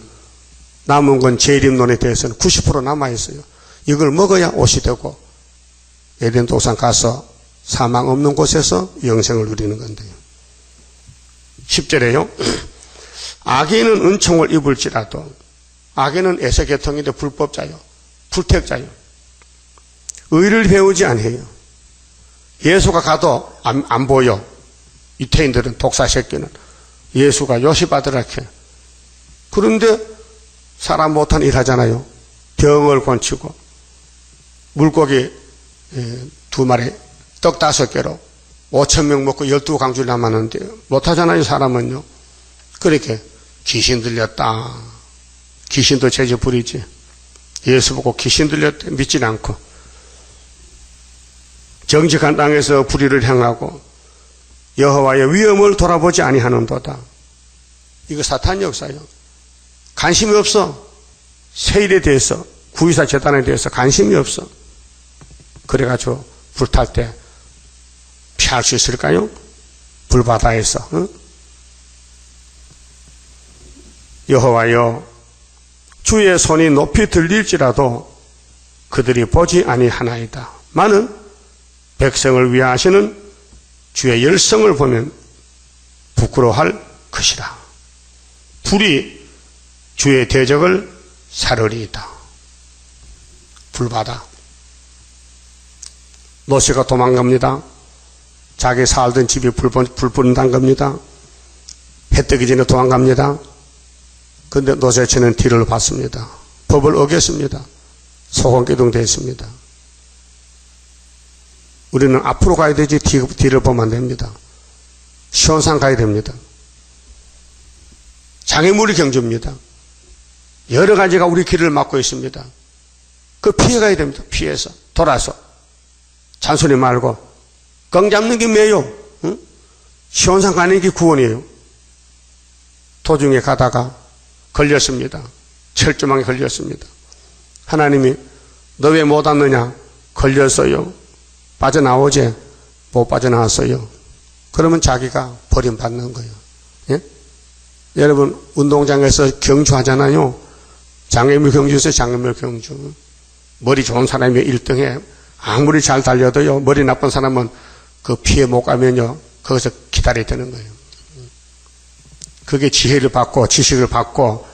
남은 건 재림론에 대해서는 90% 남아있어요. 이걸 먹어야 옷이 되고 에덴 동산 가서 사망 없는 곳에서 영생을 누리는 건데요. 10절에요. 악인은 은총을 입을지라도, 악인은 에세계통인데 불법자요, 불택자요, 의를 배우지 아니해요. 예수가 가도 안 보여. 유태인들은, 독사 새끼는 예수가 요시받으라 해. 그런데 사람 못한 일 하잖아요. 병을 고치고 물고기 2마리 떡 5개로 5,000명 먹고 12강줄 남았는데 못하잖아요. 사람은요. 그렇게 귀신 들렸다, 귀신도 죄지 부리지, 예수 보고 귀신 들렸대 믿지 않고 정직한 땅에서 불의를 행하고 여호와의 위엄을 돌아보지 아니하는도다. 이거 사탄 역사예요. 관심이 없어. 세일에 대해서, 구이사 재단에 대해서 관심이 없어. 그래가지고 불탈 때 피할 수 있을까요? 불바다에서. 응? 여호와여, 주의 손이 높이 들릴지라도 그들이 보지 아니하나이다. 많은 백성을 위하시는 주의 열성을 보면 부끄러워할 것이라. 불이 주의 대적을 사르리이다. 불바다. 노새가 도망갑니다. 자기 살던 집이 불 붙는다는 겁니다. 해 뜨기 전에 도망갑니다. 그런데 노새치는 뒤를 봤습니다. 법을 어겼습니다. 소금기둥 됐습니다. 우리는 앞으로 가야 되지 뒤를 보면 안 됩니다. 시온산 가야 됩니다. 장애물이 경주입니다. 여러 가지가 우리 길을 막고 있습니다. 그 피해가야 됩니다. 피해서 돌아서 잔소리 말고 껑 잡는 게 뭐예요? 응? 시온산 가는 게 구원이에요. 도중에 가다가 걸렸습니다. 철조망에 걸렸습니다. 하나님이 너 왜 못 왔느냐? 걸렸어요. 빠져나오지? 못 빠져나왔어요. 그러면 자기가 버림받는 거예요. 예? 여러분 운동장에서 경주하잖아요. 장애물 경주에서 장애물 경주. 머리 좋은 사람이 1등에 아무리 잘 달려도요. 머리 나쁜 사람은 그 피해 못 가면요. 거기서 기다려야 되는 거예요. 그게 지혜를 받고 지식을 받고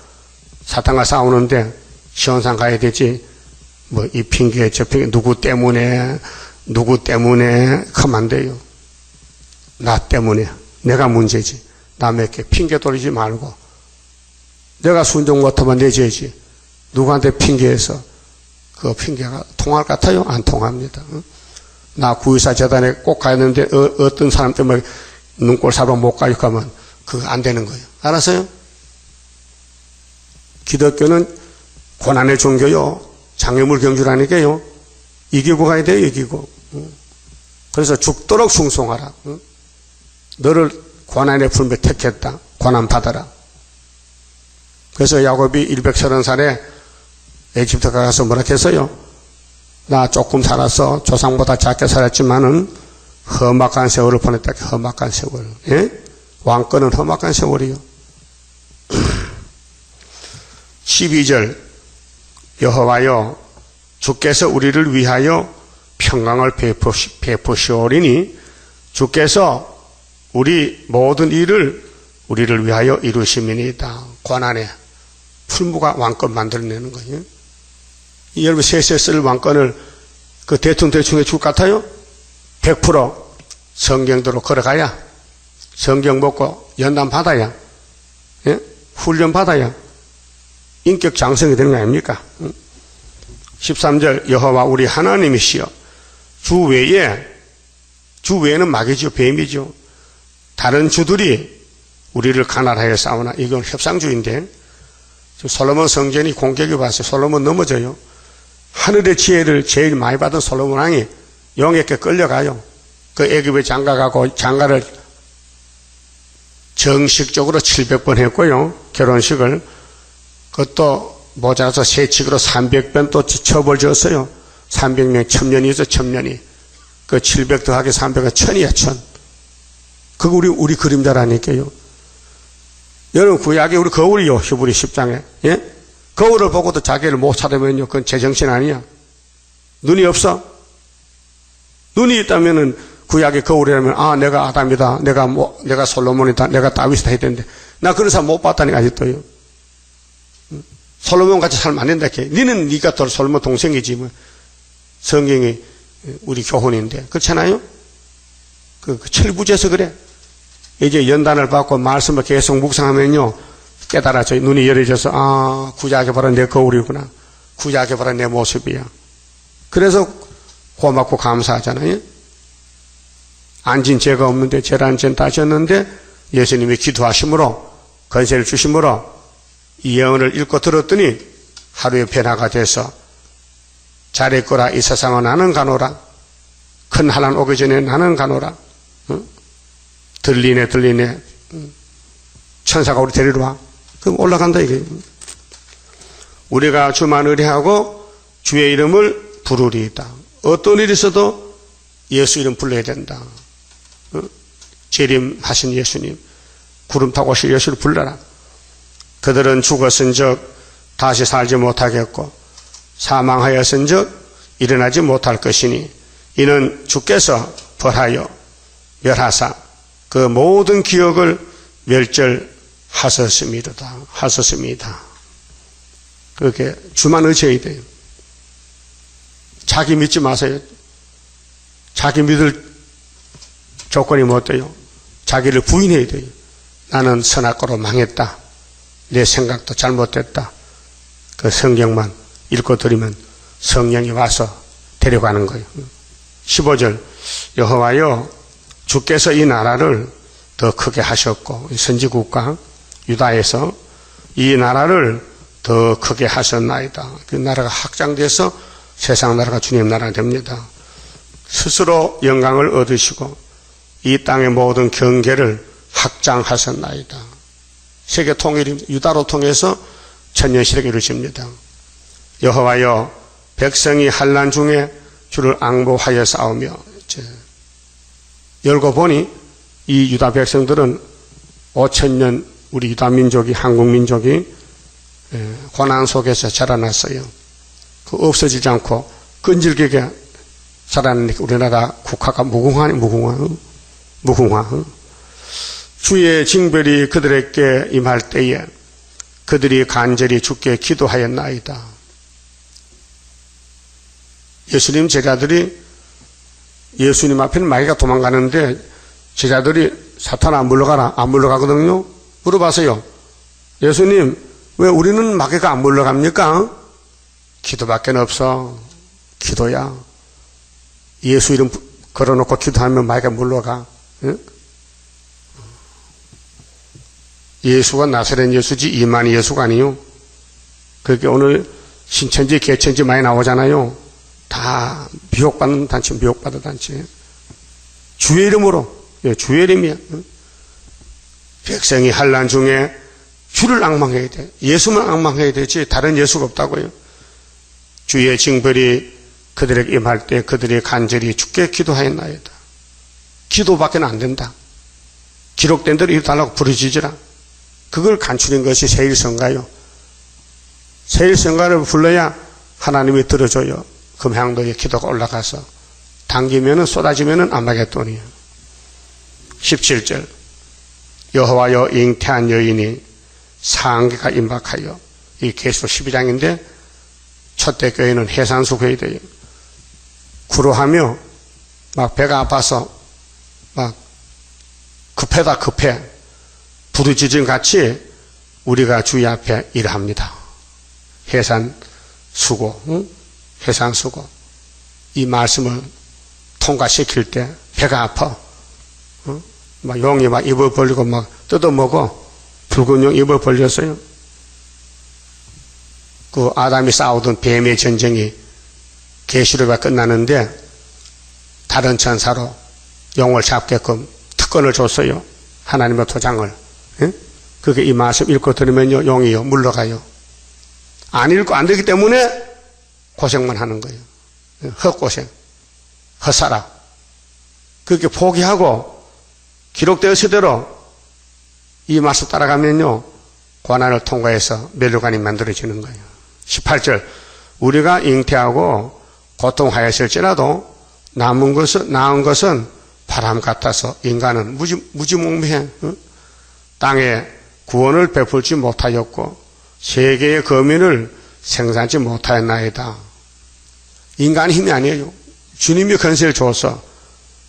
사탄과 싸우는데 시원상 가야 되지. 뭐 이 핑계 저 핑계 누구 때문에 하면 안 돼요. 나 때문에 내가 문제지. 남에게 핑계 돌리지 말고 내가 순종 못하면 내죄지. 누구한테 핑계해서 그 핑계가 통할 것 같아요? 안 통합니다. 나 구의사 재단에 꼭 가야 되는데 어떤 사람 때문에 눈꼴 사러 못 가요 하면 그거 안 되는 거예요. 알았어요? 기독교는 고난의 종교요. 장애물 경주라니까요. 이기고 가야 돼요. 이기고. 그래서 죽도록 충성하라. 너를 고난의 품에 택했다. 고난 받아라. 그래서 야곱이 130살에 에집트 가서 뭐라 했어요? 나 조금 살았어. 조상보다 작게 살았지만은 험악한 세월을 보냈다. 험악한 세월. 예? 왕권은 험악한 세월이요. 12절 여호와여 주께서 우리를 위하여 평강을 베푸시오리니 주께서 우리 모든 일을 우리를 위하여 이루심이니이다. 고난의 풀무가 왕권 만들어내는 거예요. 여러분 세세 쓸 왕권을 그 대충에 줄 것 같아요? 100% 성경대로 걸어가야 성경 먹고 연단 받아야 예? 훈련 받아야 인격 장성이 되는 거 아닙니까? 13절 여호와 우리 하나님이시여 주 외에는 마귀죠. 뱀이죠. 다른 주들이 우리를 가난하여 싸우나 이건 협상주의인데 솔로몬 성전이 공격이 왔어요. 솔로몬 넘어져요. 하늘의 지혜를 제일 많이 받은 솔로몬 왕이 영에게 끌려가요. 그 애굽에 장가가고 장가를 정식적으로 700번 했고요. 결혼식을. 그것도 모자라서 세칙으로 300번 또 처벌 줬어요. 300명, 1000년이죠. 1000년이. 그 700 더하기 300은 1000이야. 1000. 그거 우리 그림자라니까요. 여러분 구약에 우리 거울이요. 히브리 10장에. 예? 거울을 보고도 자기를 못 찾으면요. 그건 제정신 아니야. 눈이 없어? 눈이 있다면은 구약의 거울이라면 아 내가 아담이다. 내가 솔로몬이다. 내가 다윗이다 해야 되는데 나 그런 사람 못 봤다니까 아직도요. 솔로몬 같이 살면 안 된다. 니는 니가 더 솔로몬 동생이지 뭐. 성경이 우리 교훈인데 그렇잖아요. 그 철부지에서 그래. 이제 연단을 받고 말씀을 계속 묵상하면요 깨달아져요. 눈이 열어져서 아 구약이 바로 내 거울이구나. 구약이 바로 내 모습이야. 그래서 고맙고 감사하잖아요. 안진 죄가 없는데 죄를 안진 따졌는데 예수님이 기도하심으로 건세를 주심으로 이 예언을 읽고 들었더니 하루에 변화가 돼서 잘했거라 이 세상은 나는 가노라. 큰 한란 오기 전에 나는 가노라. 들리네. 천사가 우리 데리러 와. 그럼 올라간다 이게. 우리가 주만 의뢰하고 주의 이름을 부르리이다. 어떤 일이 있어도 예수 이름 불러야 된다. 재림하신 예수님 구름 타고 오실 예수를 불러라. 그들은 죽었은즉 다시 살지 못하겠고 사망하였은즉 일어나지 못할 것이니 이는 주께서 벌하여 멸하사 그 모든 기억을 멸절하셨습니다. 그렇게 주만 의지해야 돼요. 자기 믿지 마세요. 자기 믿을 조건이 뭐 어때요? 자기를 부인해야 돼요. 나는 선악과로 망했다. 내 생각도 잘못됐다. 그 성경만 읽고 들으면 성령이 와서 데려가는 거예요. 15절 여호와여 주께서 이 나라를 더 크게 하셨고 선지국가 유다에서 이 나라를 더 크게 하셨나이다. 그 나라가 확장돼서 세상 나라가 주님 나라가 됩니다. 스스로 영광을 얻으시고 이 땅의 모든 경계를 확장하셨나이다. 세계 통일이 유다로 통해서 천년시대가 이루어집니다. 여호와여 백성이 환난 중에 주를 앙보하여 싸우며 열고 보니 이 유다 백성들은 5천년 우리 유다 민족이 한국 민족이 고난 속에서 자라났어요. 그 없어지지 않고 끈질기게 자라나니까 우리나라 국가가 무궁화. 주의 징벌이 그들에게 임할 때에 그들이 간절히 주께 기도하였나이다. 예수님 제자들이 예수님 앞에는 마귀가 도망가는데 제자들이 사탄아 물러가라. 안 물러가거든요. 물어봐서요. 예수님 왜 우리는 마귀가 안 물러갑니까? 기도밖에 없어. 기도야. 예수 이름 걸어놓고 기도하면 마귀가 물러가. 응? 예수가 나사렛 예수지 이만희 예수가 아니요. 그렇게 오늘 신천지 개천지 많이 나오잖아요. 다 미혹받는 단체, 미혹받은 단체. 주의 이름으로, 주의 이름이야. 백성이 환난 중에 주를 앙망해야 돼. 예수만 앙망해야 되지 다른 예수가 없다고요. 주의 징벌이 그들에게 임할 때 그들이 간절히 주께 기도하였나이다. 기도밖에는 안 된다. 기록된 대로 이루달라고 부르짖으라. 그걸 간추린 것이 세일성가요. 세일성가를 불러야 하나님이 들어줘요. 금향도에 기도가 올라가서 당기면은 쏟아지면은 아마겟돈이에요. 17절 여호와여 잉태한 여인이 상기가 임박하여 이 계시록 12장인데 첫대 교회는 해산수 교회돼요. 구로하며 막 배가 아파서 막 급하다 급해 부르짖음 같이 우리가 주의 앞에 일합니다. 해산수고 응? 해산수고 이 말씀을 통과시킬 때 배가 아파 응? 막 용이 막 입을 벌리고 막 뜯어먹어. 붉은 용 입을 벌렸어요. 그 아담이 싸우던 뱀의 전쟁이 계시록이 끝나는데 다른 천사로 용을 잡게끔 특권을 줬어요. 하나님의 도장을. 예? 그게 이 말씀 읽고 들으면요 용이요 물러가요. 안 읽고 안 되기 때문에 고생만 하는 거예요. 헛고생, 헛살아. 그렇게 포기하고 기록되었을 이 말씀 따라가면요 고난을 통과해서 멸류관이 만들어지는 거예요. 18절 우리가 잉태하고 고통하였을지라도 나은 것은 바람 같아서 인간은 무지몽매해. 땅에 구원을 베풀지 못하였고 세계의 거민을 생산치 못하였나이다. 인간의 힘이 아니에요. 주님이 권세를 줘서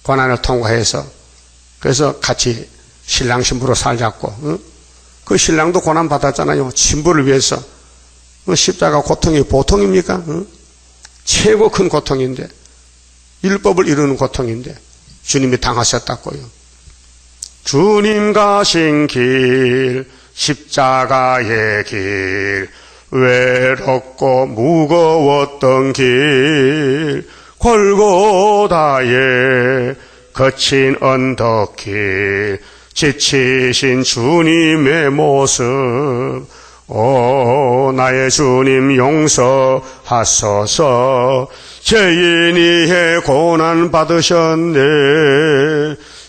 고난을 통과해서 그래서 같이 신랑 신부로 살자고. 그 신랑도 고난 받았잖아요. 신부를 위해서. 십자가 고통이 보통입니까? 최고 큰 고통인데 율법을 이루는 고통인데 주님이 당하셨다고요. 주님 가신 길 십자가의 길 외롭고 무거웠던 길 골고다의 거친 언덕길 지치신 주님의 모습 오 나의 주님 용서하소서 죄인이해 고난 받으셨네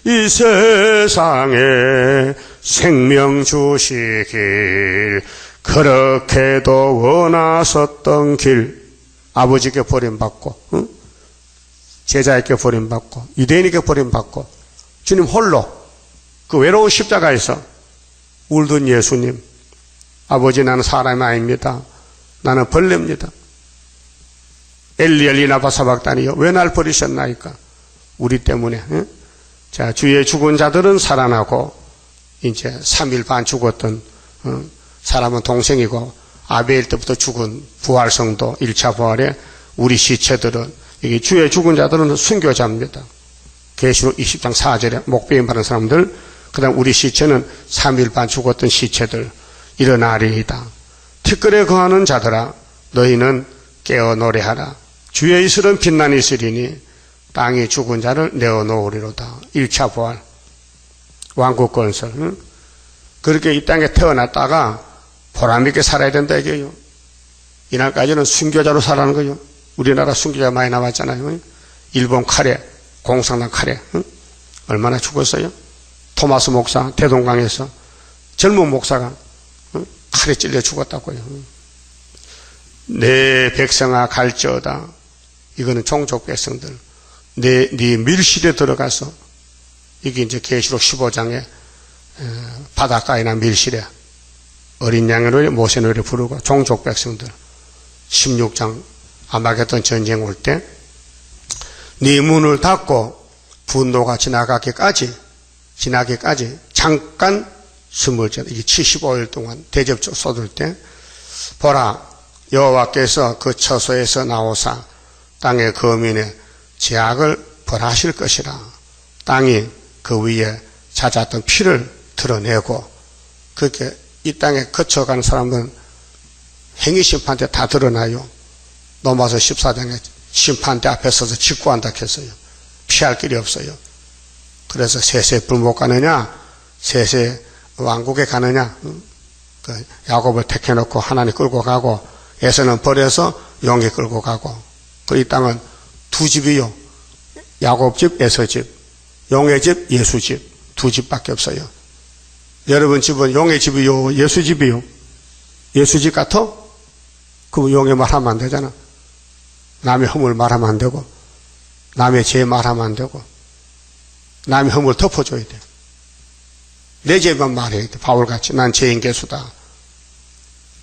이 세상에 생명 주시길 그렇게도 원하셨던 길 아버지께 버림받고 응? 제자에게 버림받고 유대인에게 버림받고 주님 홀로 그 외로운 십자가에서 울던 예수님 아버지 나는 사람이 아닙니다. 나는 벌레입니다. 엘리 라마 사박다니요 왜 날 버리셨나이까. 우리 때문에. 응? 자 주의 죽은 자들은 살아나고 이제 3일 반 죽었던 사람은 동생이고 아벨 때부터 죽은 부활성도 1차 부활에 우리 시체들은 이게 주의 죽은 자들은 순교자입니다. 계시록 20장 4절에 목베임 받은 사람들 그 다음 우리 시체는 3일 반 죽었던 시체들 일어나리이다. 티끌에 거하는 자들아 너희는 깨어 노래하라. 주의 이슬은 빛나니 있으리니 땅이 죽은 자를 내어놓으리로다. 1차 부활 왕국 건설. 그렇게 이 땅에 태어났다가 보람있게 살아야 된다 이게요. 이날까지는 순교자로 살아는 거죠. 우리나라 순교자 많이 남았잖아요. 일본 카레, 공산당 카레, 응? 얼마나 죽었어요? 토마스 목사 대동강에서 젊은 목사가 칼에 찔려 죽었다고요. 내 백성아 갈지어다. 이거는 종족 백성들. 네 밀실에 들어가서, 이게 이제 계시록 15장에 바닷가에나 밀실에 어린 양의 노래, 모세 노래 부르고 종족 백성들. 16장 아마겟돈 전쟁 올 때 네 문을 닫고 분노가 지나기까지 잠깐 숨을 쉬어. 이게 75일 동안 대접적 쏟을 때, 보라 여호와께서 그 처소에서 나오사 땅의 거민의 죄악을 벌하실 것이라. 땅이 그 위에 잦았던 피를 드러내고, 그렇게 이 땅에 거쳐가는 사람은 행위심판대 다 드러나요. 로마서 14장에 심판대 앞에 서서 직구한다 했어요. 피할 길이 없어요. 그래서 세세 불못 가느냐, 세세 왕국에 가느냐, 그 야곱을 택해놓고 하나님 끌고 가고, 에서는 버려서 용이 끌고 가고, 그 이 땅은 두 집이요. 야곱 집, 에서 집, 용의 집, 예수 집, 두 집밖에 없어요. 여러분 집은 용의 집이요, 예수 집이요? 예수 집 같아? 그럼 용의 말하면 안 되잖아. 남의 허물 말하면 안 되고, 남의 죄 말하면 안 되고, 남의 허물 덮어줘야 돼. 내 죄만 말해야 돼. 바울같이 난 죄인 개수다.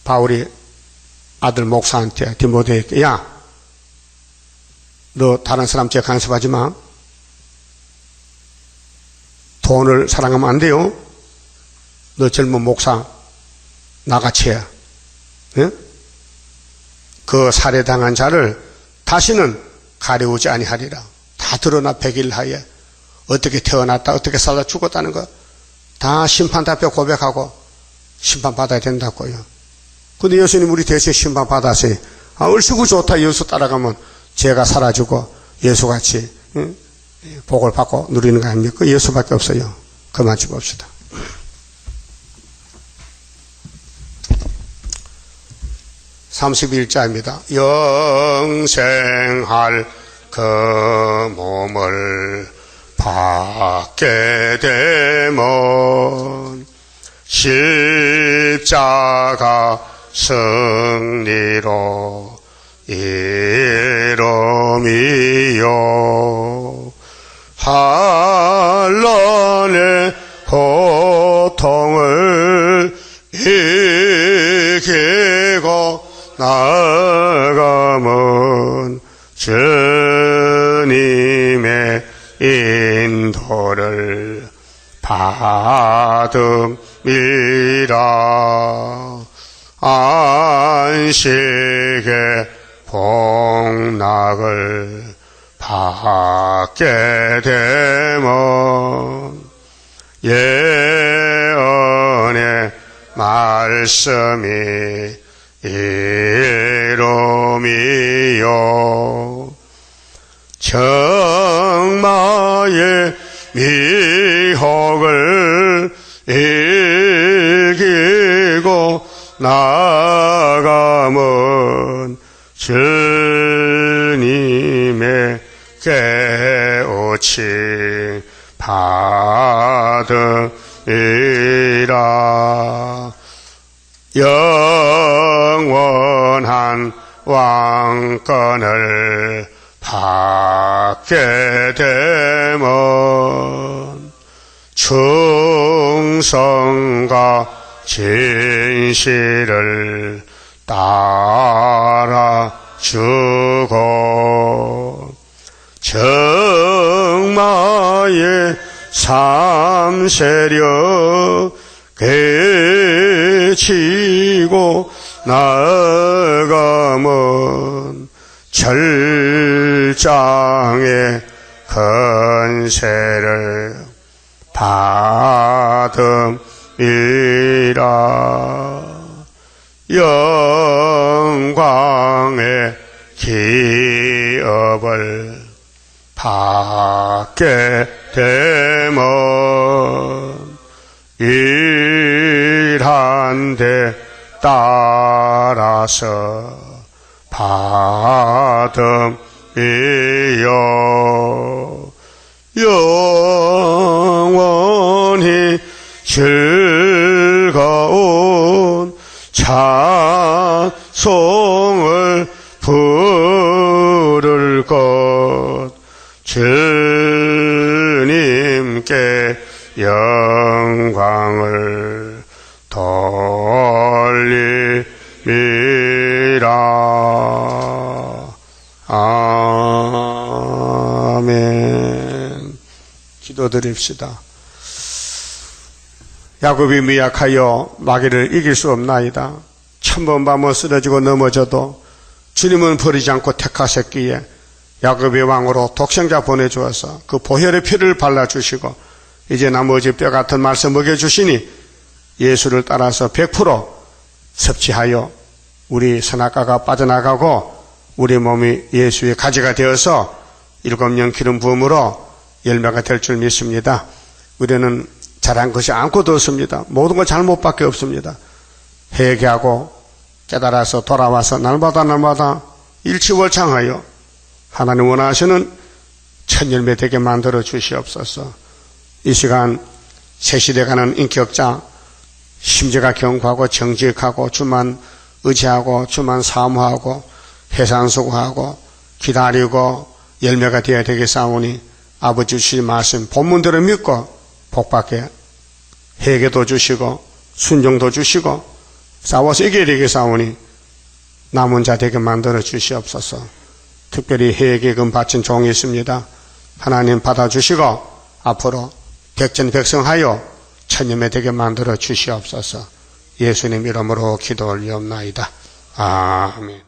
바울이 아들 목사한테 디모데에게, 야, 너 다른 사람 죄 간섭하지 마. 돈을 사랑하면 안 돼요. 너 젊은 목사 나같이야. 예? 그 살해당한 자를 다시는 가려우지 아니하리라. 다 드러나 100일 하에 어떻게 태어났다, 어떻게 살다 죽었다는 거 다 심판대 앞에 고백하고 심판받아야 된다고요. 근데 예수님 우리 대신 심판받았어요. 얼씨구 좋다. 예수 따라가면 죄가 사라지고 예수같이 복을 받고 누리는 거 아닙니까? 그 예수밖에 없어요. 그만 좀 봅시다. (31자입니다) 영생할 그 몸을 받게 되면 십자가 승리로 이름이요 한란의 고통을 이기고 나아가면 주님의 인도를 받음이라. 안식의 복락을 받게 되면 예언의 말씀이 이름이요 정마의 미혹을 이기고 나가면 주님의 깨우침 받으리라. 영원한 왕권을 받게 되면 충성과 진실을 따라주고 정마의 삼세력 개치고 나아가면 절장의 건세를 받음이라. 영광의 기업을 받게 되면 일한데 따라서 받음이여 영원히 즐거운 찬송을 부를 것 주님께 영광을 돌리리라. 아멘. 기도드립시다. 야곱이 미약하여 마귀를 이길 수 없나이다. 천번 밤을 쓰러지고 넘어져도 주님은 버리지 않고 택하셨기에 야곱의 왕으로 독생자 보내주어서 그 보혈의 피를 발라주시고 이제 나머지 뼈같은 말씀 먹여주시니 예수를 따라서 100% 섭취하여 우리 선악과가 빠져나가고 우리 몸이 예수의 가지가 되어서 7년 기름 부음으로 열매가 될 줄 믿습니다. 우리는 잘한 것이 아무것도 없습니다. 모든 건 잘못밖에 없습니다. 회개하고 깨달아서 돌아와서 날마다 일치월창하여 하나님 원하시는 첫 열매 되게 만들어 주시옵소서. 이 시간 새 시대 가는 인격자, 심지가 견고하고 정직하고 주만 의지하고 주만 사모하고 해산수고하고 기다리고 열매가 되어야 되겠사오니 아버지 주신 말씀 본문대로 믿고 복받게 회개도 주시고 순종도 주시고 싸워서 이겨야 되겠사오니 남은 자 되게 만들어 주시옵소서. 특별히 회개금 바친 종이 있습니다. 하나님 받아주시고 앞으로 백전백성하여 천년에 되게 만들어 주시옵소서. 예수님 이름으로 기도 올리옵나이다. 아멘.